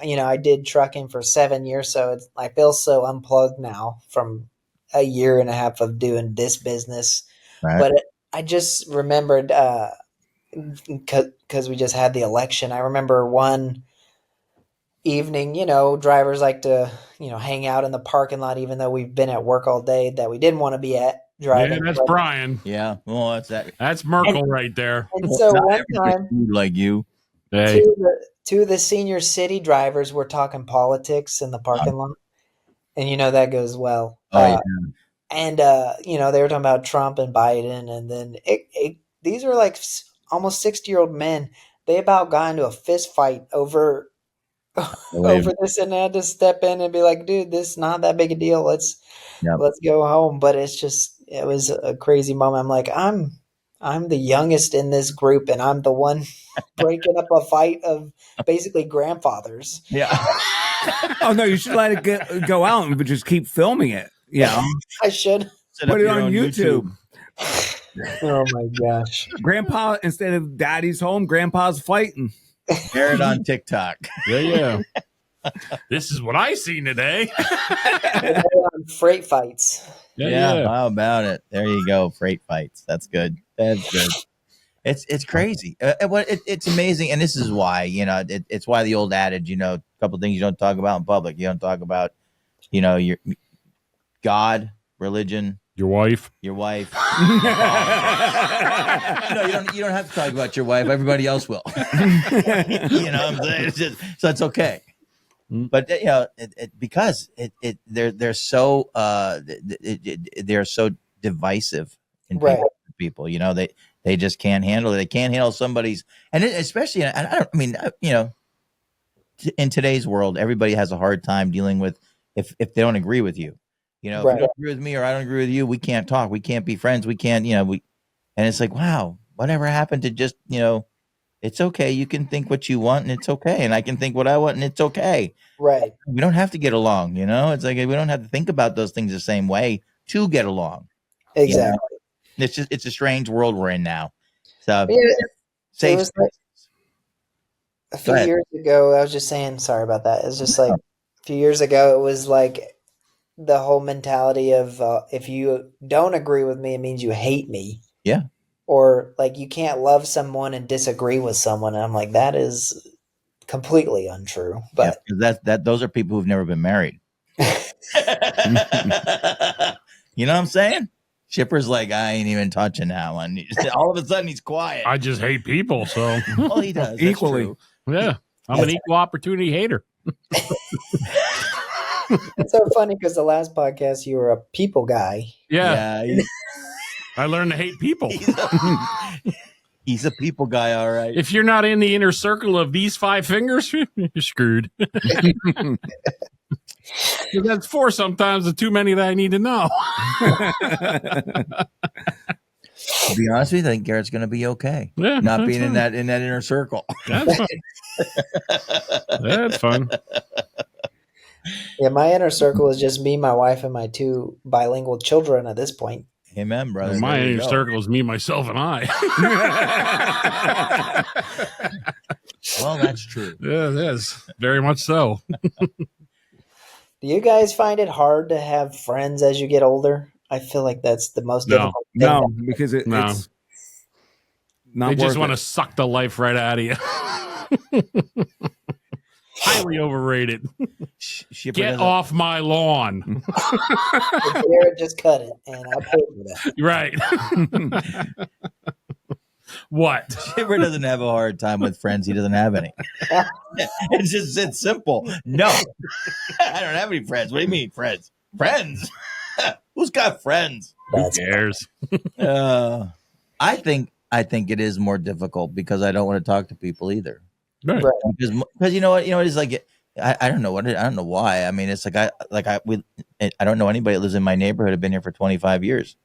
I did trucking for 7 years, so I feel so unplugged now from a year and a half of doing this business. Right. But I just remembered, because we just had the election. I remember one evening, drivers like to, hang out in the parking lot, even though we've been at work all day that we didn't want to be at driving. Yeah, that's Brian. Yeah. Well, that's that. That's Merkel right there. And so one time, like you, two of the senior city drivers were talking politics in the parking lot. And that goes well. And, they were talking about Trump and Biden. And then these are like almost 60-year-old men. They about got into a fist fight over this, and I had to step in and be like, dude, this is not that big a deal. Let's go home. But it was a crazy moment. I'm like, I'm the youngest in this group, and I'm the one breaking up a fight of basically grandfathers. Yeah. Oh no, you should let it go out and just keep filming it. Yeah, I should put it on YouTube. Oh my gosh. Grandpa, instead of daddy's home, grandpa's fighting. Share it on TikTok. Yeah. This is what I seen today. On freight fights. Yeah. How about it? There you go. Freight fights. That's good. That's good. It's crazy. It's amazing. And this is why, it's why the old adage, a couple of things you don't talk about in public. You don't talk about, your God, religion, your wife. You don't have to talk about your wife. Everybody else will. What I'm saying? So it's okay. But because they're so they're so divisive in people. They just can't handle it. They can't handle somebody's, and especially in today's world, everybody has a hard time dealing with if they don't agree with you. If you don't agree with me or I don't agree with you, we can't talk. We can't be friends. We can't, and it's like, wow, whatever happened to just, it's okay. You can think what you want and it's okay. And I can think what I want and it's okay. Right. We don't have to get along, It's like, we don't have to think about those things the same way to get along. Exactly. It's a strange world we're in now. So it was like a few years ago, I was just saying, sorry about that. It was just like a few years ago, it was like the whole mentality of if you don't agree with me, it means you hate me. Yeah. Or like you can't love someone and disagree with someone. And I'm like, that is completely untrue. But those are people who've never been married. You know what I'm saying? Chipper's like, I ain't even touching that one. All of a sudden, he's quiet. I just hate people, so Well, he does. That's Equally. true. yeah, I'm an equal opportunity hater. It's so funny because the last podcast you were a people guy. Yeah, Yeah, I learned to hate people. he's a people guy, all right. If you're not in the inner circle of these 5 fingers, you're screwed. That's 4 sometimes, the too many that I need to know. To be honest with you, I think Garrett's going to be okay. Yeah, Not that's being in fine. that inner circle. That's fun. That's fun. Yeah, my inner circle is just me, my wife, and my 2 bilingual children at this point. Amen, brother. My There you inner go. circle is me, myself, and I. Well, that's true. Yeah, it is. Very much so. Do you guys find it hard to have friends as you get older? I feel like that's the most No. difficult thing. No, because No. it's not They just worth want to it. suck the life right out of you. Highly overrated. Shipper Get doesn't- off my lawn. Garrett just cut it, and I paid for that. Right. What? Shipper doesn't have a hard time with friends. He doesn't have any. It's simple. No, I don't have any friends. What do you mean, friends? Friends? Who's got friends? Who cares? I think it is more difficult because I don't want to talk to people either. Right. Because you know what it's like. I don't know why. I mean, it's I don't know anybody that lives in my neighborhood. I've been here for 25 years.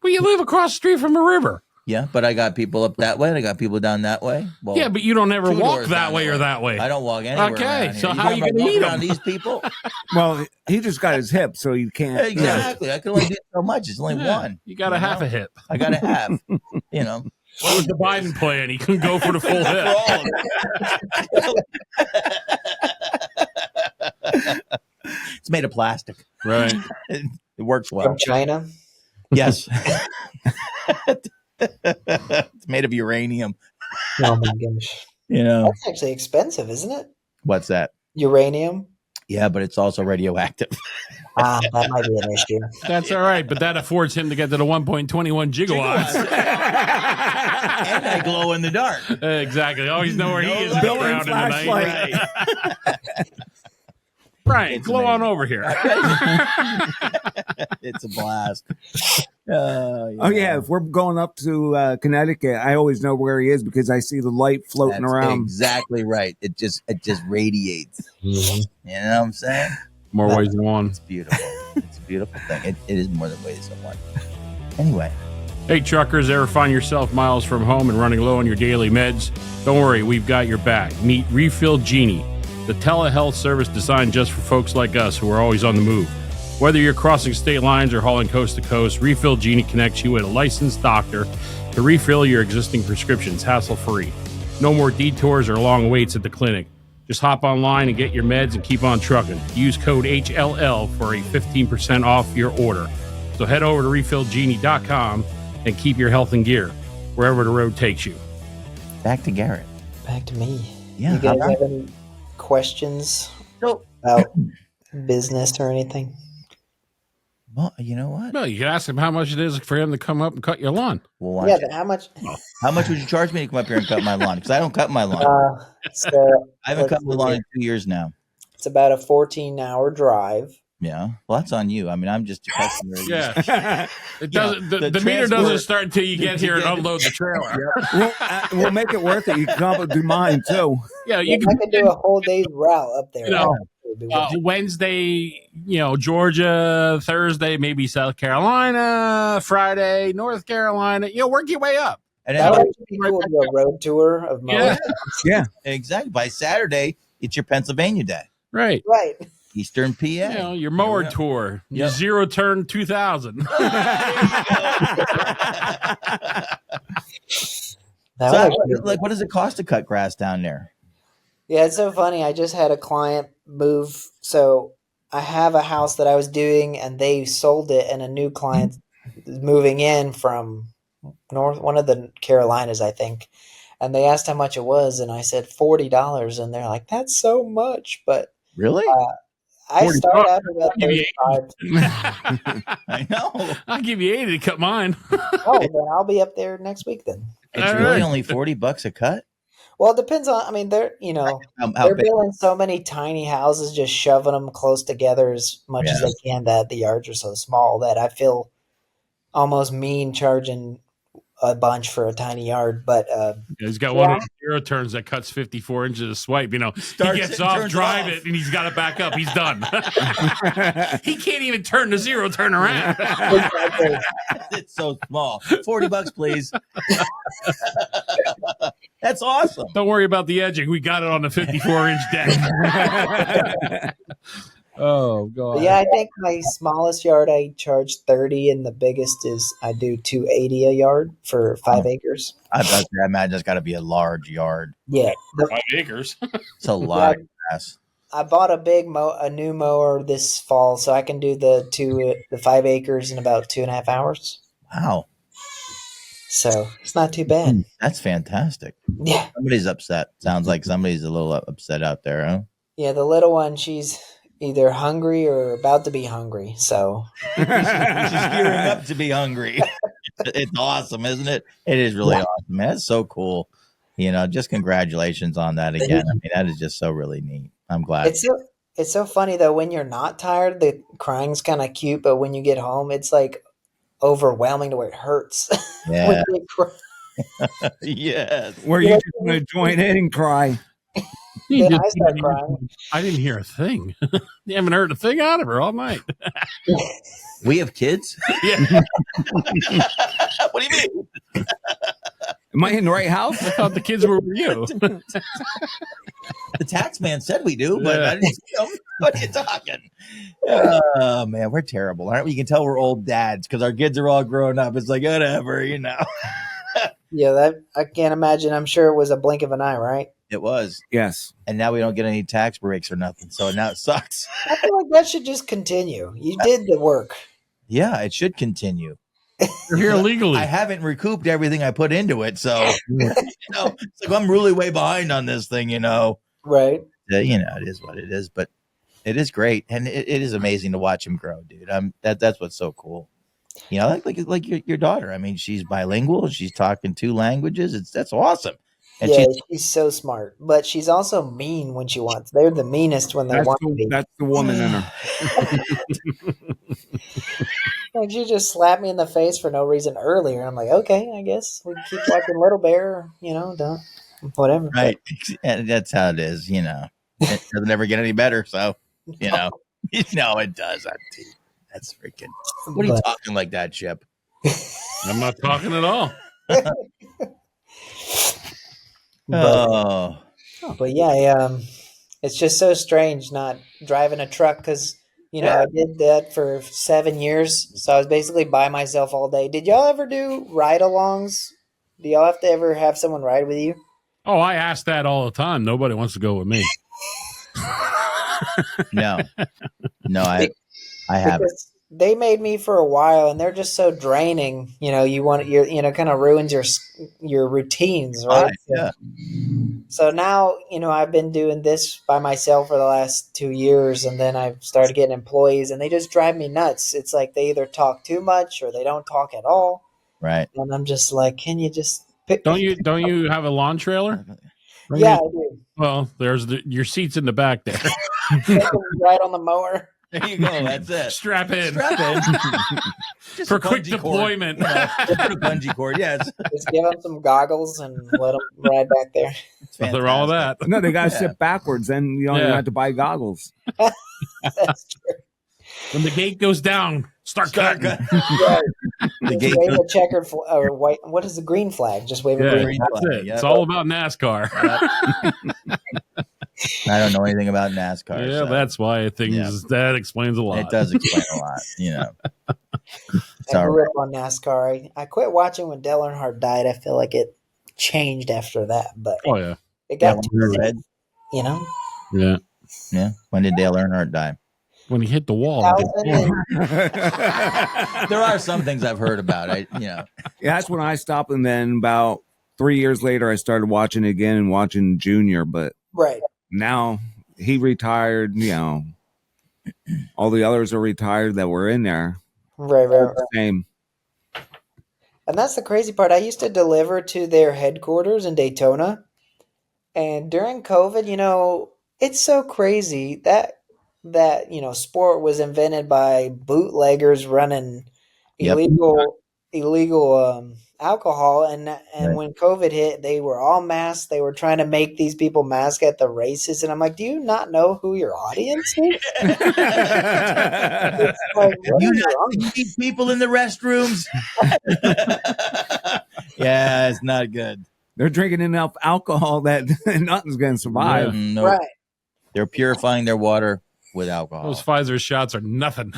Well, you live across the street from a river. Yeah, but I got people up that way and I got people down that way. Well, Yeah, but you don't ever 2 walk doors that down way or that way. I don't walk anywhere. Okay, around here. so how talking you gonna about meet walking around 'em? these people? Well, he just got his hip, so you can't. Exactly. I can only do so much. It's only Yeah, one. You got a half a hip. I got to have. You know. What was the Biden plan? He couldn't go for the full For hip. all of it. It's made of plastic. Right. It works well. From China. Yes. It's made of uranium. Oh my gosh. You know. That's actually expensive, isn't it? What's that? Uranium. Yeah, but it's also radioactive. That might be an issue. That's all right, but that affords him to get to the 1.21 gigawatts. And I glow in the dark. Exactly. Always know where he is Bill around and in the night. flashlight. Right. It's Glow on amazing. over here. It's a blast. Oh yeah, if we're going up to Connecticut, I always know where he is because I see the light floating That's around. exactly right. It just radiates. Mm-hmm. You know what I'm saying? More ways than one. It's beautiful. It's a beautiful thing. It is more than ways than one. Anyway, Hey, truckers, ever find yourself miles from home and running low on your daily meds? Don't worry, we've got your back. Meet Refill Genie, the telehealth service designed just for folks like us who are always on the move. Whether you're crossing state lines or hauling coast to coast, Refill Genie connects you with a licensed doctor to refill your existing prescriptions hassle-free. No more detours or long waits at the clinic. Just hop online and get your meds and keep on trucking. Use code HLL for a 15% off your order. So head over to refillgenie.com and keep your health in gear wherever the road takes you. back to Garrett. Back to me. Yeah, You guys how have any questions So, about business or anything? well, you know what? Well, you can ask him how much it is for him to come up and cut your lawn. Well, watch Yeah, it. but how much? How much would you charge me to come up here and cut my lawn? Because I don't cut my lawn. So I haven't let's cut my see lawn here. in 2 years now. It's about a 14-hour drive. Yeah. Well, that's on you. I mean, I'm just a customer. Yeah. It doesn't. the The meter doesn't transport- start until you get here and unload the trailer. We'll make it worth it. You can come up and do mine too. Yeah, Yeah, you I can. could do a whole day's route up there. You know, It would be worth it. Wednesday, Georgia, Thursday, maybe South Carolina, Friday, North Carolina. Work your way up. And That then, would actually be cool to do a road tour of my Yeah. Yeah. exactly. By Saturday, it's your Pennsylvania day. Right. Right. Eastern PA. Your mower tour, your zero turn 2000. That So, would actually be- what does it cost to cut grass down there? Yeah, it's so funny. I just had a client move. So I have a house that I was doing, and they sold it, and a new client is moving in from one of the Carolinas, I think. And they asked how much it was, and I said $40, and they're like, "That's so much." But Really? I 40 start bucks. out about I'll give you 35. I know. I'll give you 80 to cut mine. Oh, then I'll be up there next week then. It's All really right. only $40 a cut. Well, it depends on. I mean, they're How they're big? building so many tiny houses, just shoving them close together as much as Yeah. they can. That the yards are so small that I feel almost mean charging a bunch for a tiny yard. But He's got Yeah. one of those zero turns that cuts 54 inches of swipe. You know, Starts he gets it, off, turns drive off. it, and he's got to back up. He's done. He can't even turn the zero turn around. exactly. It's so small. $40, please. That's awesome. Don't worry about the edging. We got it on the 54-inch deck. Oh, God. But yeah, I think my smallest yard I charge 30, and the biggest is I do 280 a yard for 5 acres. I imagine it's got to be a large yard. Yeah, 5 acres. It's a lot of grass. I bought a new mower this fall, so I can do the 5 acres in about 2.5 hours. Wow. So it's not too bad. That's fantastic. Yeah, Somebody's upset. Sounds like somebody's a little upset out there, huh? yeah. The little one, she's either hungry or about to be hungry. So She's gearing up to be hungry. It's awesome, isn't it? It is really awesome, man. It's so cool. You know, just congratulations on that again. I mean, that is just so really neat. I'm glad. it's so funny though. When you're not tired, the crying's kind of cute, but when you get home, it's like overwhelming to where it hurts. Yeah. When you cry. Yes. Where you just want to join in and cry. Then I start crying. I didn't hear a thing. You haven't heard a thing out of her all night. We have kids? Yeah. What do you mean? Am I in the right house? I thought the kids were with you. The tax man said we do, but Yeah. I didn't see him. What are you talking? Oh, man, we're terrible, aren't we? You can tell we're old dads because our kids are all grown up. It's like, whatever, you know. Yeah, that I can't imagine. I'm sure it was a blink of an eye, right? It was. Yes. And now we don't get any tax breaks or nothing. So now it sucks. I feel like that should just continue. You did the work. Yeah, it should continue. You're here legally. I haven't recouped everything I put into it. So, it's like I'm really way behind on this thing, you know. Right. You know, it is what it is, but it is great. And it is amazing to watch him grow, dude. That's what's so cool. You know, like your daughter. I mean, she's bilingual. She's talking 2 languages. That's awesome. And Yeah, she's so smart. But she's also mean when she wants. They're the meanest when they want to be. That's the woman in her. Like she just slapped me in the face for no reason earlier. I'm like, okay, I guess we keep watching Little Bear, don't whatever. right. And that's how it is, you know. It doesn't ever get any better. So, you know, no, it does. That's freaking. What are you talking like that, Chip? I'm not talking at all. Oh, But yeah, it's just so strange not driving a truck because I did that for 7 years, so I was basically by myself all day. Did y'all ever do ride-alongs? Do y'all have to ever have someone ride with you? Oh, I ask that all the time. Nobody wants to go with me. no, I haven't. Because they made me for a while, and they're just so draining. Kind of ruins your routines, right? Yeah. So now, I've been doing this by myself for the last 2 years, and then I've started getting employees, and they just drive me nuts. It's like they either talk too much or they don't talk at all. Right. And I'm just like, can you just pick? Don't you have a lawn trailer? Yeah, I do. Well, there's your seat's in the back there. Right on the mower. There you go. That's it. Strap in. Just For a quick bungee deployment. Cord. Just put a bungee cord. Yes. Just give them some goggles and let them ride back there. Nothing wrong with that. No, they got to sit backwards. Then you don't even have to buy goggles. That's true. When the gate goes down, start cutting. Yeah. The Just gate wave a checkered or white. What is the green flag? Just wave a Yeah, green that's flag. it. Yep. It's all about NASCAR. I don't know anything about NASCAR. Yeah, so that's why that explains a lot. it does explain a lot. You know. I grew up on NASCAR. I quit watching when Dale Earnhardt died. I feel like it changed after that, but Oh yeah. it got red. Yeah. Yeah. When did Dale Earnhardt die? When he hit the wall. 2000. There are some things I've heard about. Yeah, that's when I stopped, and then about 3 years later, I started watching it again and watching Junior. But Right. now he retired. All the others are retired that were in there. Right. Same. And that's the crazy part. I used to deliver to their headquarters in Daytona. And during COVID, it's so crazy that sport was invented by bootleggers running Yep. illegal alcohol, and Right. when COVID hit, they were all masked. They were trying to make these people mask at the races, and I'm like, do you not know who your audience is? It's like, what You is not wrong? see people in the restrooms. Yeah, it's not good. They're drinking enough alcohol that nothing's going to survive. Nope. Right. They're purifying their water with alcohol. Those Pfizer shots are nothing.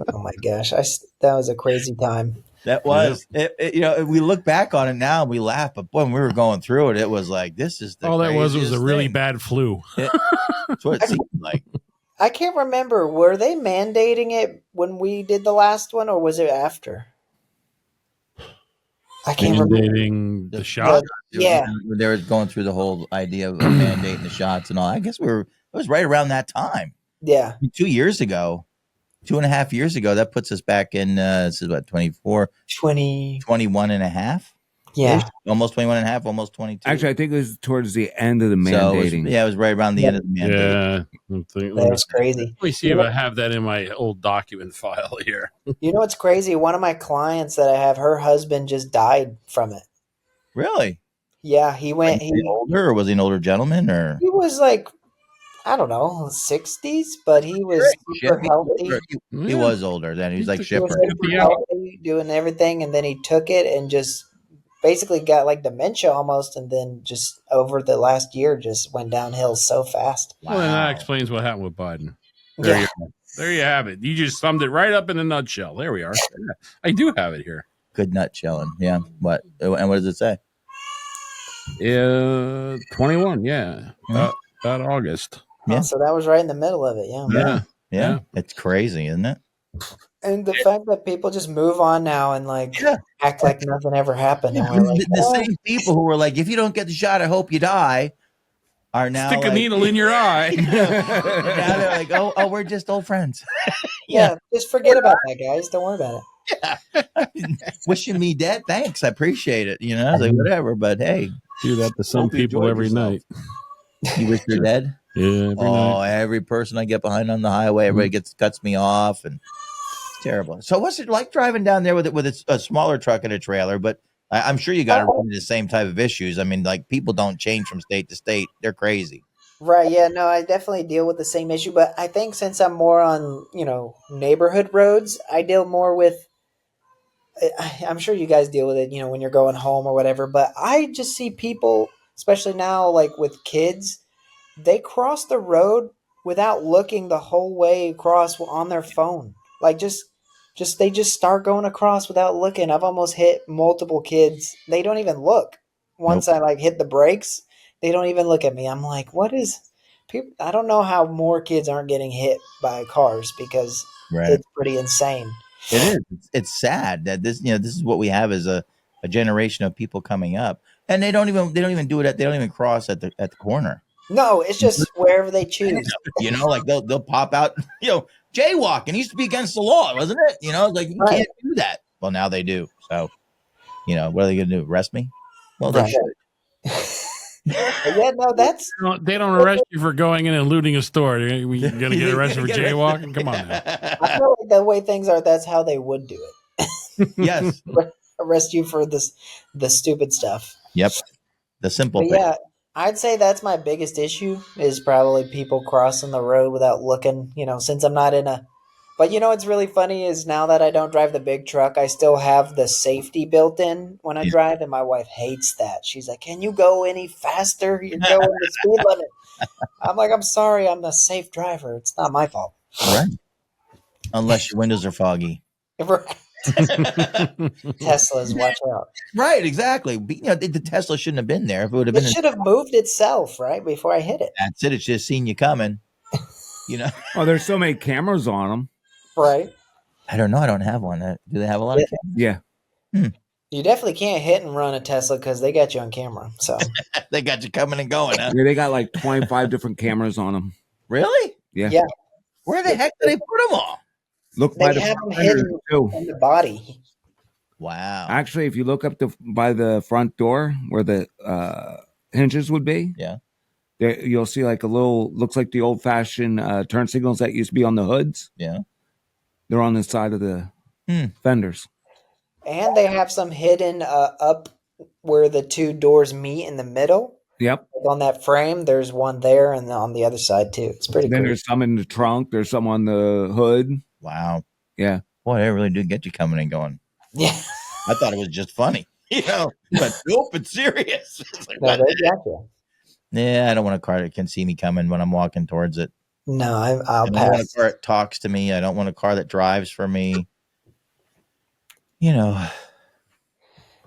Oh my gosh, that was a crazy time. That was, we look back on it now, we laugh, but when we were going through it, it was like, this is the All that was a craziest really thing. bad flu. That's what it seemed like. I can't remember. Were they mandating it when we did the last one, or was it after? I can't remember. Mandating the shot. Yeah. They were going through the whole idea of mandating the shots and all. I guess it was right around that time. Yeah. 2 years ago, 2.5 years ago, that puts us back in, this is what, 24, 21 and a half? Yeah. Almost 21 and a half, almost 22. Actually, I think it was towards the end of the So mandating. it was right around the end of the mandate. Yeah. That's crazy. Let me see if I have that in my old document file here. You know what's crazy? One of my clients that I have, her husband just died from it. Really? Yeah, he went. Was he older, or was he an older gentleman, or He was like, I don't know, 60s, but he was super healthy. He was older then. He was like He shipper. was super healthy, doing everything, and then he took it and just basically got like dementia almost, and then just over the last year just went downhill so fast. Well, and that explains what happened with Biden. Yeah. There you have it. You just summed it right up in a nutshell. There we are. Yeah, I do have it here. Good nutshell. Yeah. What? And what does it say? 21. Yeah. About August. Yeah. So that was right in the middle of it. Yeah. It's crazy, isn't it? And the fact that people just move on now and act like nothing ever happened. And we're like, the same people who were like, if you don't get the shot, I hope you die, are now stick a needle in your eye. Now they're like, oh, we're just old friends. Yeah, just forget about that, guys. Don't worry about it. Wishing me dead, thanks. I appreciate it. I was like, whatever. But hey, do that to some people every night. You wish you're dead? Yeah. Every person I get behind on the highway, everybody cuts me off, and it's terrible. So, what's it like driving down there with a smaller truck and a trailer? But I'm sure you got to run into the same type of issues. I mean, like, people don't change from state to state; they're crazy. Right. Yeah. No, I definitely deal with the same issue, but I think since I'm more on neighborhood roads, I deal more with. I'm sure you guys deal with it, when you're going home or whatever. But I just see people, especially now, like with kids. They cross the road without looking the whole way across on their phone. Like they just start going across without looking. I've almost hit multiple kids. They don't even look. Once I hit the brakes, they don't even look at me. I'm like, what is people? I don't know how more kids aren't getting hit by cars because it's pretty insane. It is. It's sad that this is what we have as a generation of people coming up, and they don't even do it. They don't even cross at the corner. No, it's just wherever they choose. Like they'll pop out. Jaywalking used to be against the law, wasn't it? Like you can't do that. Well, now they do. So, what are they going to do? Arrest me? Well, they should. Yeah, no, they don't arrest you for going in and looting a store. You're going to get arrested for jaywalking? Come on now. I feel like the way things are, that's how they would do it. Yes. Arrest you for the stupid stuff. Yep. The simple thing. Yeah, I'd say that's my biggest issue is probably people crossing the road without looking, since I'm not in a... But what's really funny is now that I don't drive the big truck, I still have the safety built in when I drive, and my wife hates that. She's like, can you go any faster? You're going the speed limit. I'm like, I'm sorry, I'm the safe driver. It's not my fault. Right. Unless your windows are foggy. Right. Teslas, watch out. Right, exactly. The Tesla shouldn't have been there. If it would have been, it should have moved itself right before I hit it. That's it. It's just seen you coming. Oh, there's so many cameras on them. Right. I don't know. I don't have one. Do they have a lot of cameras? Yeah. You definitely can't hit and run a Tesla because they got you on camera. So They got you coming and going, huh? Yeah, they got like 25 different cameras on them. Really? Yeah. yeah, Where the heck do they put them all? Look by they the have them fenders, hidden too. in the body. Wow. Actually, if you look up by the front door where the hinges would be, Yeah. there, you'll see like a little, looks like the old-fashioned turn signals that used to be on the hoods. Yeah. They're on the side of the fenders. And they have some hidden up where the two doors meet in the middle. Yep. Like on that frame, there's one there and on the other side too. It's pretty Then cool. there's some in the trunk. There's some on the hood. Wow. Yeah. Boy, they really do get you coming and going. Yeah. I thought it was just funny, but nope, it's serious. It's like, No, what they the heck? got you. Yeah, I don't want a car that can see me coming when I'm walking towards it. No, I'll I don't want a pass. car that talks to me. I don't want a car that drives for me. I don't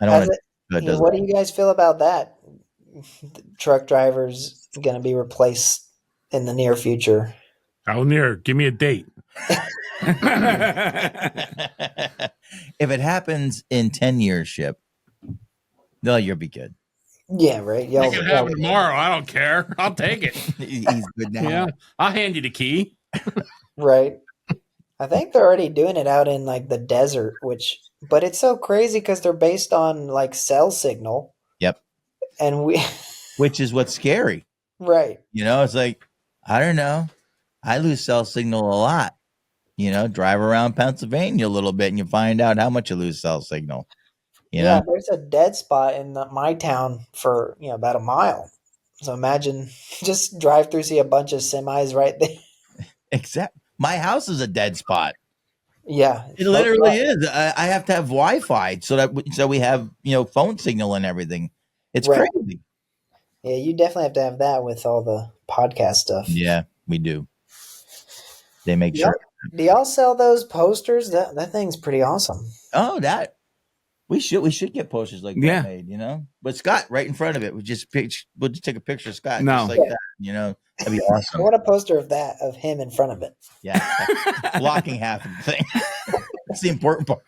want to. What do you guys feel about that? The truck drivers going to be replaced in the near future. How near? Give me a date. If it happens in 10 years, Ship, no, you'll be good. Yeah, right. It Y'all, can happen tomorrow. I don't care. I'll take it. He's good now. Yeah, I'll hand you the key. right. I think they're already doing it out in like the desert, but it's so crazy because they're based on like cell signal. Yep. And Which is what's scary. right. It's like, I don't know. I lose cell signal a lot. Drive around Pennsylvania a little bit and you find out how much you lose cell signal. Yeah, there's a dead spot in my town for about a mile. So imagine just drive through, see a bunch of semis right there. Except my house is a dead spot. Yeah, It literally is. I have to have Wi-Fi so we have phone signal and everything. It's Right. crazy. Yeah, you definitely have to have that with all the podcast stuff. Yeah, we do. They make Yeah. sure. Do y'all sell those posters? That thing's pretty awesome. Oh, that we should get posters like Yeah. that made. But Scott, right in front of it, we'll just take a picture of Scott, No. just like that. That'd be I awesome. want a poster of him in front of it. Yeah, blocking half of the thing. That's the important part.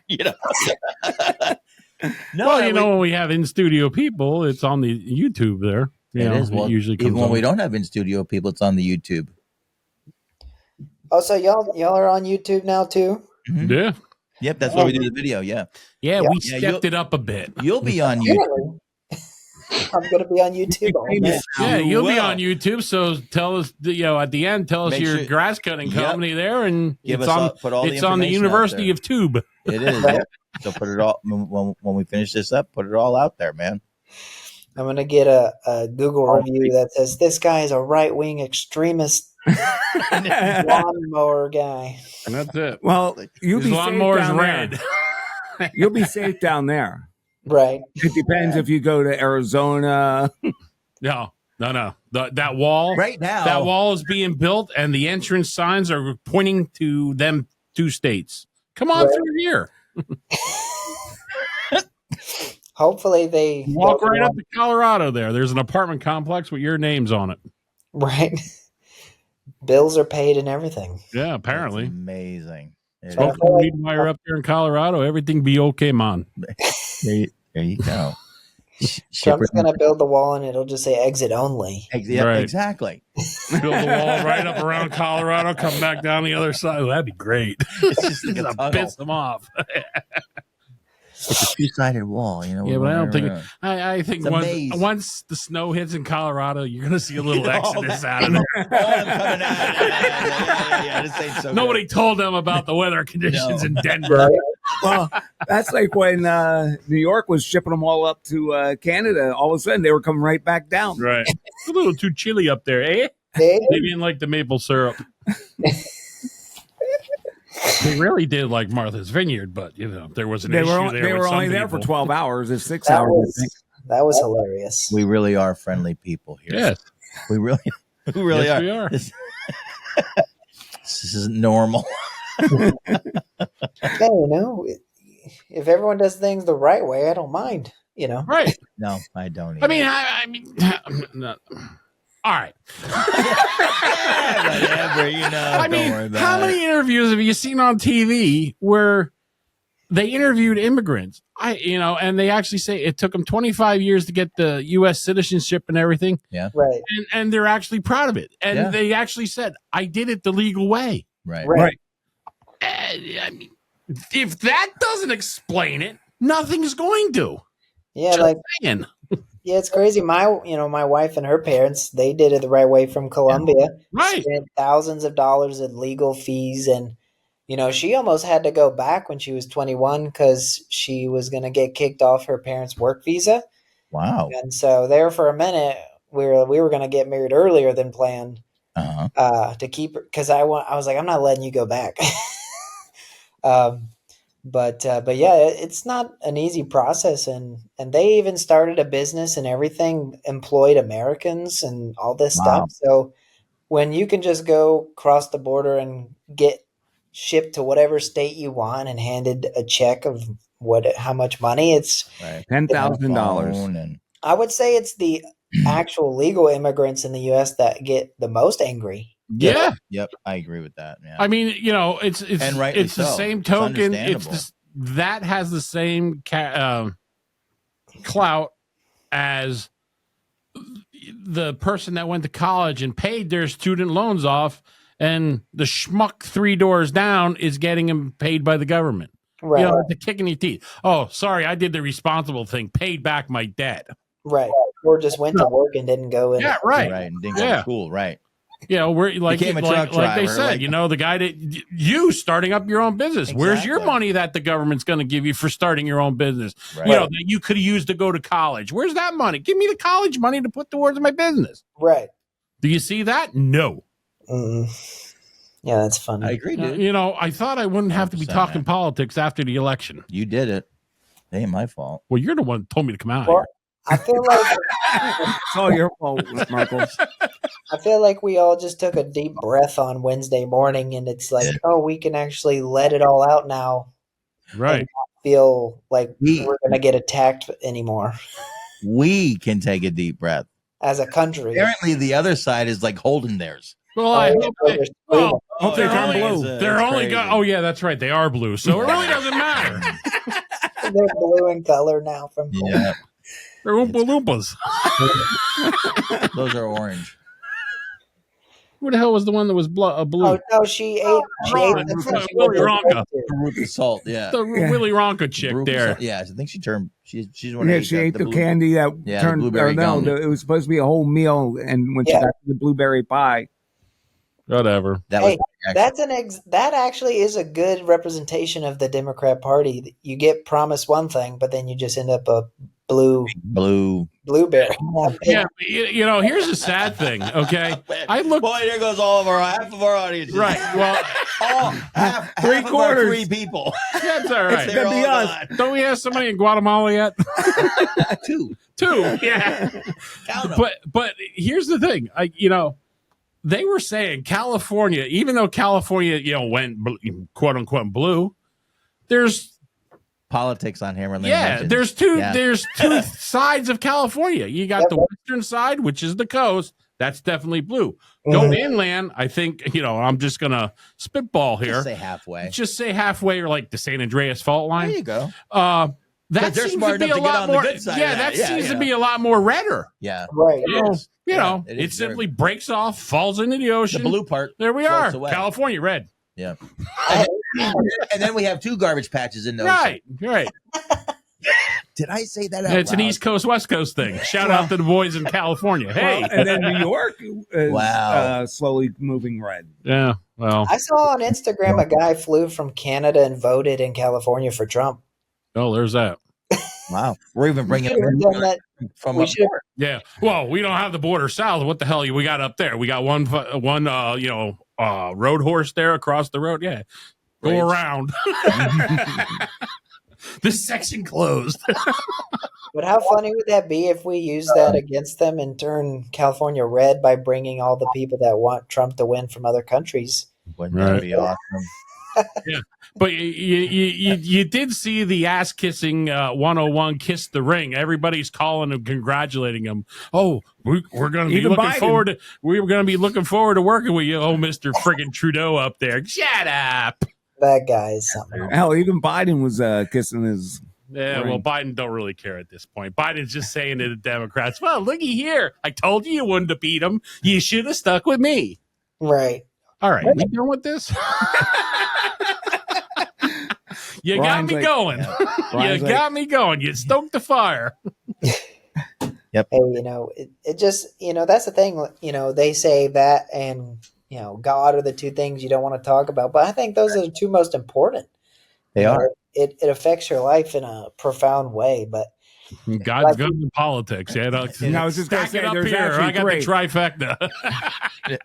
No, Well, when we have in studio people, it's on the YouTube there. it is. Well, it usually comes even when on. we don't have in studio people, it's on the YouTube. Oh, so y'all are on YouTube now too? Mhm. Yeah. Yep, that's why we do the video. Yeah, Yeah, Yeah. we Yeah, stepped it up a bit. you'll be on YouTube. Really? I'm gonna be on YouTube. all day. Yeah, You you'll be will. on YouTube. So tell us, at the end, tell us Make your sure- grass cutting Yep. company there, and Give it's us on. all- put all the It's on the information out University there. of Tube. It is. Yep. So put it all when we finish this up. Put it all out there, man. I'm gonna get a Google review that says this guy is a right wing extremist lawnmower guy. And that's it. Well, you'll His be safe lawnmower is down red. there. You'll be safe down there. Right. It depends if you go to Arizona. No. That wall, Right now, that wall is being built, and the entrance signs are pointing to them two states. Come on Right. through here. Hopefully they Walk right up to Colorado. There's an apartment complex with your names on it. Right. Bills are paid and everything. Yeah, That's apparently. amazing. It Smoke is. some weed while you're up there in Colorado. Everything be okay, man. There you go. Trump's gonna build the wall and it'll just say exit only. Yeah, Right. exactly. Build the wall right up around Colorado. Come back down the other side. Oh, that'd be great. It's just like a Just tunnel. piss them off. It's a two-sided wall, Yeah, but I don't think. I think It's a maze. once the snow hits in Colorado, you're going to see a little Oh, exodus out of there. Oh, I'm coming out. Yeah. This ain't so Nobody good. told them about the weather conditions No. in Denver. Well, that's like when New York was shipping them all up to Canada. All of a sudden, they were coming right back down. Right. It's a little too chilly up there, eh? Hey, Maybe in like the maple syrup. They really did like Martha's Vineyard, but there was an They issue were there. they with were some only there for people. 12 hours. It's 6 that hours. I think. was hilarious. We really are friendly people here. Yes, We really yes, are. we are. This isn't normal. Hey, if everyone does things the right way, I don't mind. Right. No, I don't. I mean, I mean, no. All right. Whatever, I don't worry mean, about how it. many interviews have you seen on TV where they interviewed immigrants. And they actually say it took them 25 years to get the U.S. citizenship and everything. Yeah. Right. And they're actually proud of it. And they actually said, I did it the legal way. Right. I mean, if that doesn't explain it, nothing's going to. Yeah, Just like saying. yeah, it's crazy. My wife and her parents, they did it the right way from Colombia. Right. Spent thousands of dollars in legal fees, and she almost had to go back when she was 21 because she was going to get kicked off her parents' work visa. Wow. And so there for a minute, we were going to get married earlier than planned. To keep her, because I was like, I'm not letting you go back. But yeah, it's not an easy process, and they even started a business and everything, employed Americans and all this stuff. So when you can just go cross the border and get shipped to whatever state you want and handed a check of how much money, it's $10,000. I would say it's the actual legal immigrants in the U.S. that get the most angry. Yeah. Yep. I agree with that. Yeah. I mean, it's And rightly it's the so. same It's token. understandable. That has the same clout as the person that went to college and paid their student loans off, and the schmuck 3 doors down is getting them paid by the government. Right. The kick in your teeth. Oh, sorry, I did the responsible thing. Paid back my debt. Right. Or just went to work and didn't go in. Yeah, right. Right. And didn't go to school. Right. We're like, Became a truck like they driver, said, like- the guy that you starting up your own business. Where's your Exactly. money that the government's going to give you for starting your own business? Right. That you could have used to go to college. Where's that money? Give me the college money to put towards my business. Right. Do you see that? No. Yeah, that's funny. I agree, dude. I thought I wouldn't have to be 100%, talking man. politics after the election. You did it. It ain't my fault. Well, you're the one that told me to come out Well, here. I feel like It's all your fault, Marco. I feel like we all just took a deep breath on Wednesday morning, and it's like, we can actually let it all out now. Right. Feel like we're gonna get attacked anymore We can take a deep breath. as a country. Apparently, the other side is like holding theirs. Well, I hope they, well, Hope they they're turn only, blue. They're It's only crazy. got. Oh yeah, that's right. They are blue, so it really doesn't matter. They're blue in color now from Yeah. They're Oompa Loompas. Those are orange. Who the hell was the one that was blue? Oh no, she ate Ron, the Willy Wonka. Root the salt. Yeah. The Willy Wonka chick Root the there. salt. Yeah. I think she turned. She's one. Yeah, she ate the candy that Yeah, the turned. blueberry gum. It was supposed to be a whole meal, and when she got to the blueberry pie, Whatever. That Hey, was that actually is a good representation of the Democrat Party. You get promised one thing, but then you just end up a blueberry. Yeah, here's the sad thing. Okay, I look. Boy, there goes half of our audience. Right. Well, half Three of our quarters. 3 people. that's all right. They're all us. gone. Don't we have somebody in Guatemala yet? 2. Two. Yeah. Count 'em. But here's the thing. They were saying California, even though California, went quote unquote blue, there's politics on Hammerland. there's two sides of California. You got the western side, which is the coast. That's definitely blue. Go inland. I think, I'm just going to spitball here. Just say halfway. Just say halfway, or like the San Andreas fault line. There you go. That they're seems smart to be enough a to get lot on the more. good side Yeah, of that that. seems Yeah. to be a lot more redder. Yeah. Right. It is Simply breaks off, falls into the the ocean. blue part. There we are. floats away. California red. Yeah. And then we have 2 garbage patches in those. Right. Did I say that out It's an loud? East Coast, West Coast thing. Shout out to the boys in California. Hey. and then New York is Wow. slowly moving red. Yeah. Well. I saw on Instagram a guy flew from Canada and voted in California for Trump. Oh, there's that. Wow. We're even bringing Should have done that. from We up should have north. Yeah. Well, we don't have the border south. What the hell we got up there? We got one road horse there across the road. Yeah. Go Right. around. This section closed. But how funny would that be if we use that against them and turn California red by bringing all the people that want Trump to win from other countries? Wouldn't that Right. be awesome? Yeah. But you did see the ass kissing 101 kiss the ring. Everybody's calling and congratulating him. Oh, we're going to be Even looking Biden. forward to working with you. Oh, Mr. friggin' Trudeau up there. Shut up. That guy is something else. Hell, even Biden was kissing his. Yeah, ring. well, Biden don't really care at this point. Biden's just saying to the Democrats, well, looky here. I told you wouldn't have beat him. You should have stuck with me. Right. All right, we done with this? You got me going. You got me going. You stoked the fire. Yep. Hey, it just, that's the thing, they say that and, God are the two things you don't want to talk about. But I think those are the two most important. They are. It affects your life in a profound way. But God's good in politics. Yeah, I was just going to stack say, it up there's here. actually I got three. the trifecta.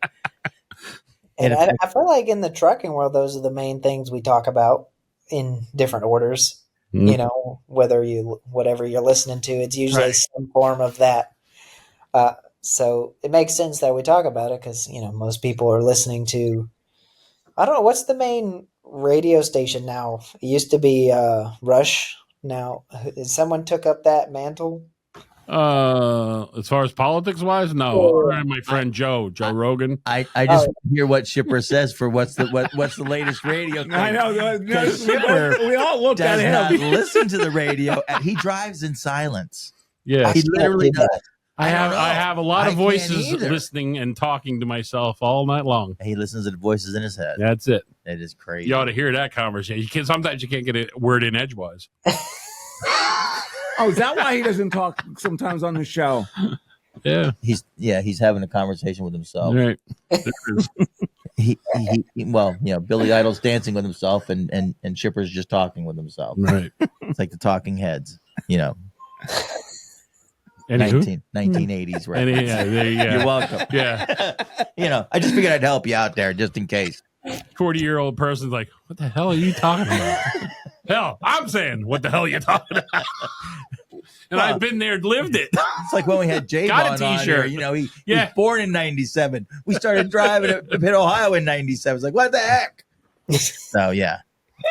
and I feel like in the trucking world, those are the main things we talk about in different orders. Whatever you're listening to, it's usually some form of that. So it makes sense that we talk about it because, most people are listening to, I don't know, what's the main radio station now? It used to be Rush. Now, someone took up that mantle. As far as politics wise, no. My friend Joe Rogan. I just hear what Shipper says for what's the latest radio thing. I know. Shipper We all looked at does him. not listen to the radio. And he drives in silence. Yeah, He literally does. I have a lot of I can't voices either. listening and talking to myself all night long. He listens to the voices in his head. That's it. It is crazy. You ought to hear that conversation. Sometimes you can't get a word in edgewise. Oh, is that why he doesn't talk sometimes on the show? Yeah. He's having a conversation with himself. Right. Billy Idol's dancing with himself and Shipper's just talking with himself. Right. It's like the Talking Heads, 1980s, right? You're welcome. Yeah. I just figured I'd help you out there just in case. 40-year-old person's like, what the hell are you talking about? Hell, I'm saying, what the hell are you talking about? And I've been there, lived it. It's like when we had Jay Got a on here. t-shirt. He was born in 97. We started driving at Pitt, Ohio in 97. It's like, what the heck? So, yeah.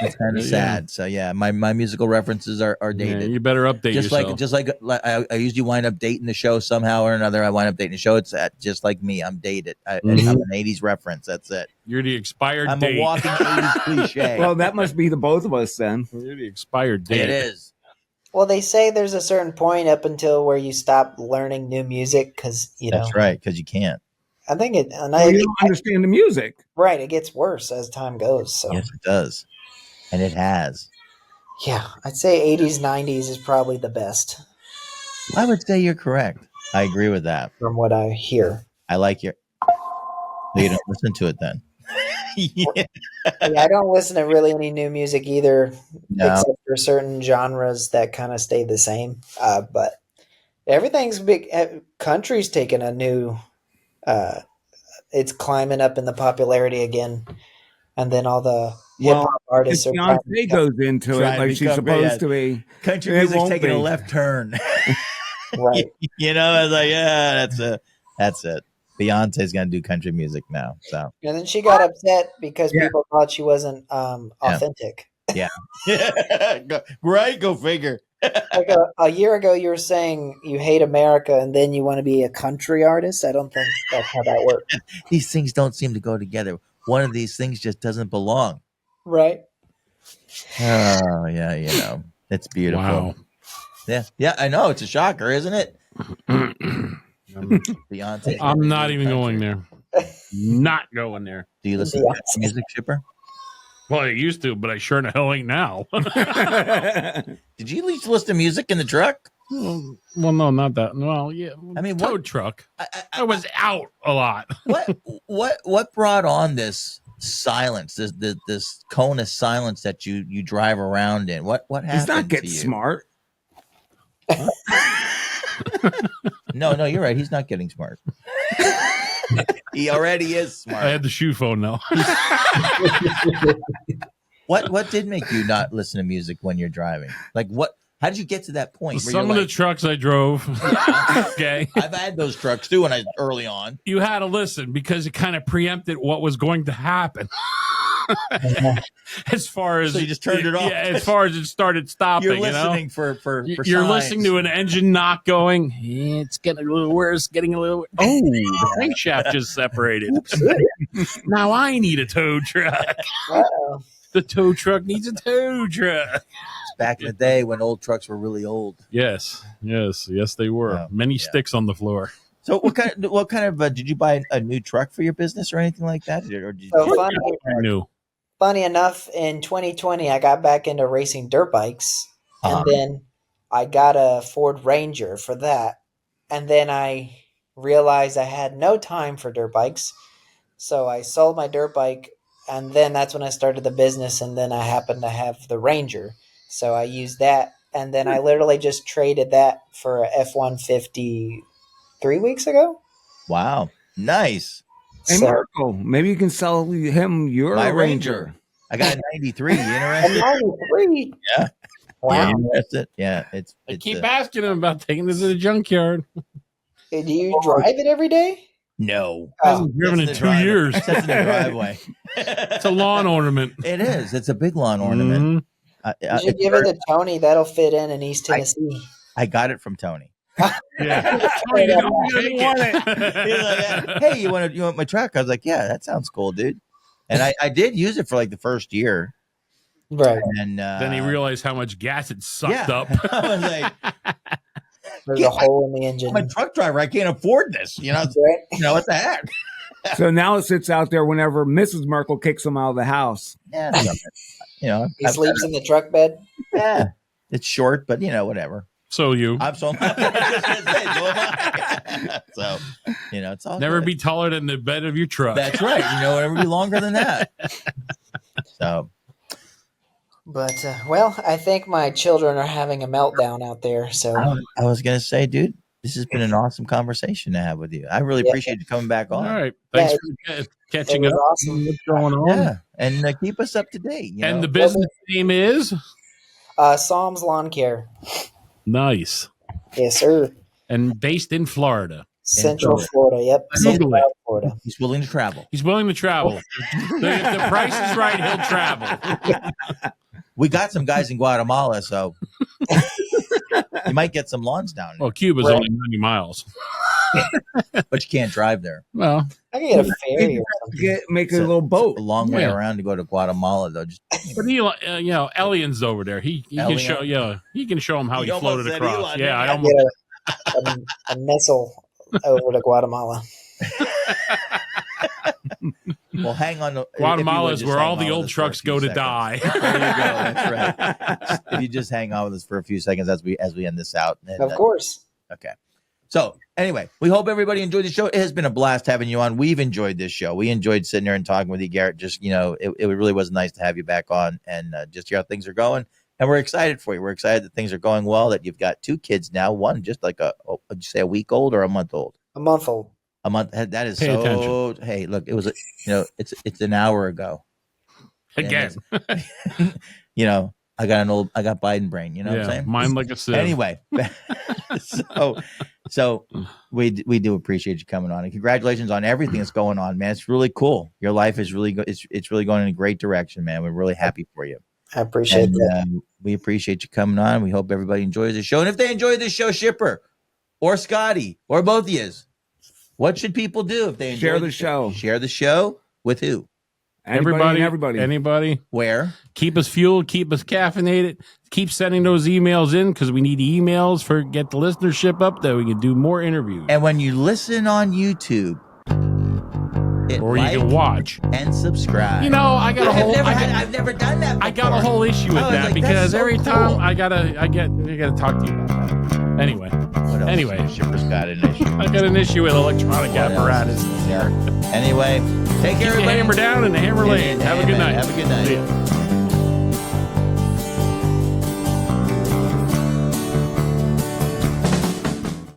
It's kind of sad. So my musical references are dated. Yeah, you better update yourself. Just like I usually wind up dating the show somehow or another. I wind up dating the show. It's just like me. I'm dated. I'm an 80s reference. That's it. You're the expired I'm date. a walking 80s cliche. Well, that must be the both of us then. You're the expired date. It is. Well, they say there's a certain point up until where you stop learning new music because, That's right, because you can't. I think it. And You don't understand the music. Right. It gets worse as time goes. So. Yes, it does. And it has. Yeah, I'd say 80s, 90s is probably the best. I would say you're correct. I agree with that. From what I hear. I like your. You don't listen to it then. Yeah, I don't listen to really any new music either, No. except for certain genres that kind of stay the same. But everything's big. Country's taking a new. It's climbing up in the popularity again, and then all the hip hop artists If are. Beyonce goes into it like she's supposed to be. Country it music's won't taking be. a left turn. Right. I was like, yeah, that's it. Beyonce's gonna do country music now. So And then she got upset because people thought she wasn't authentic. yeah. Go figure. Like a year ago, you were saying you hate America, and then you want to be a country artist. I don't think that's how that works. These things don't seem to go together. One of these things just doesn't belong. Right. Oh yeah, it's beautiful. Wow. Yeah, I know. It's a shocker, isn't it? Beyonce. I'm not even going there. Not going there. Do you listen to music, Shipper? Well, I used to, but I sure in the hell ain't now. Did you at least listen to music in the truck? Well, no, not that. Well, yeah. I mean, tow what- truck. I was out a lot. What brought on this silence, this cone of silence that you drive around in? What happened? He's not to getting you? smart. No, you're right. He's not getting smart. He already is smart. I had the shoe phone now. What did make you not listen to music when you're driving? Like what? How did you get to that point? Where Some you're of the like, trucks I drove. Okay. I've had those trucks too when I was early on. You had to listen because it kind of preempted what was going to happen. As far as So you just turned it off. Yeah, as far as it started stopping. You're listening for You're signs. listening to an engine not going. It's getting a little worse. Getting a little. Oh, the crankshaft just separated. Now I need a tow truck. Uh-oh. The tow truck needs a tow truck. Back in the day when old trucks were really old. Yes, they were. Oh, Many sticks on the floor. So what kind of did you buy a new truck for your business or anything like that? Or did you funny enough, in 2020, I got back into racing dirt bikes, and then I got a Ford Ranger for that. And then I realized I had no time for dirt bikes. So I sold my dirt bike, and then that's when I started the business. And then I happened to have the Ranger. So I used that. And then I literally just traded that for a F-150 3 weeks ago. Wow. Nice. Hey, Marco, maybe you can sell him your My Ranger. I got a 93. You interested? A 93? Yeah. Wow. Yeah, interested? Yeah. I keep asking him about taking this to the junkyard. Do you drive it every day? No. Hasn't driven in 2 years. That's in the driveway. It's a lawn ornament. It is. It's a big lawn ornament. You should give it to Tony. That'll fit in East Tennessee. I got it from Tony. Yeah. Tony didn't want it. He's like, hey, you want my truck? I was like, yeah, that sounds cool, dude. And I did use it for like the first year. Right. And then he realized how much gas it sucked up. I was like, there's a hole in the engine. I'm a truck driver. I can't afford this. You know, right? You know what the heck? So now it sits out there whenever Mrs. Merkel kicks him out of the house. Yeah. You know, he sleeps in the truck bed. Yeah. It's short, but whatever. So you. I'm so So, it's all never good. be taller than the bed of your truck. That's right. Never be longer than that. So. But, I think my children are having a meltdown out there. So I was going to say, dude, this has been an awesome conversation to have with you. I really appreciate you coming back on. All right. Thanks for catching up. Awesome. What's going on? Yeah. And keep us up to date. And the business name is? Psalms Lawn Care. Nice. Yes, sir. And based in Florida. Central Florida. Yep. Central Florida. He's willing to travel. He's willing to travel. If the price is right, he'll travel. We got some guys in Guatemala, so you might get some lawns down there. Well, Cuba's only 90 miles. But you can't drive there. Well, I can get a ferry or something. Make a little boat. It's a long way around to go to Guatemala, though. But Elian's over there. He can show. Yeah, he can show him how he floated across. Elon, I almost get a missile over to Guatemala. Well, hang on. Guatemala is where all the old trucks go to die. There you go. That's right. If you just hang on with us for a few seconds as we end this out. And, of course. Okay. So anyway, we hope everybody enjoyed the show. It has been a blast having you on. We've enjoyed this show. We enjoyed sitting there and talking with you, Garrett. Just, it really was nice to have you back on and just hear how things are going. And we're excited for you. We're excited that things are going well, that you've got 2 kids now. One just like did you say a week old or a month old? A month old. A month. That is Pay attention. Hey, look, it was, it's an hour ago. Again. I got Biden brain, what I'm saying? Mine like a sieve. Anyway, so we do appreciate you coming on, and congratulations on everything that's going on, man. It's really cool. Your life is really good. It's really going in a great direction, man. We're really happy for you. I appreciate that. We appreciate you coming on. We hope everybody enjoys the show. And if they enjoy this show, Shipper or Scotty or both of you, what should people do if they enjoy share the show? Share the show with who? Everybody. Where? Keep us fueled. Keep us caffeinated. Keep sending those emails in because we need emails for get the listenership up that we can do more interviews. And when you listen on YouTube, or you can watch and subscribe. I got a whole. I've never done that before. I got a whole issue with that because every time I gotta talk to you about that. Anyway. Shipper's got an issue. I got an issue with electronic apparatus. Anyway, take care. Keep the hammer down and the hammer laid. Have a good night. Have a good night.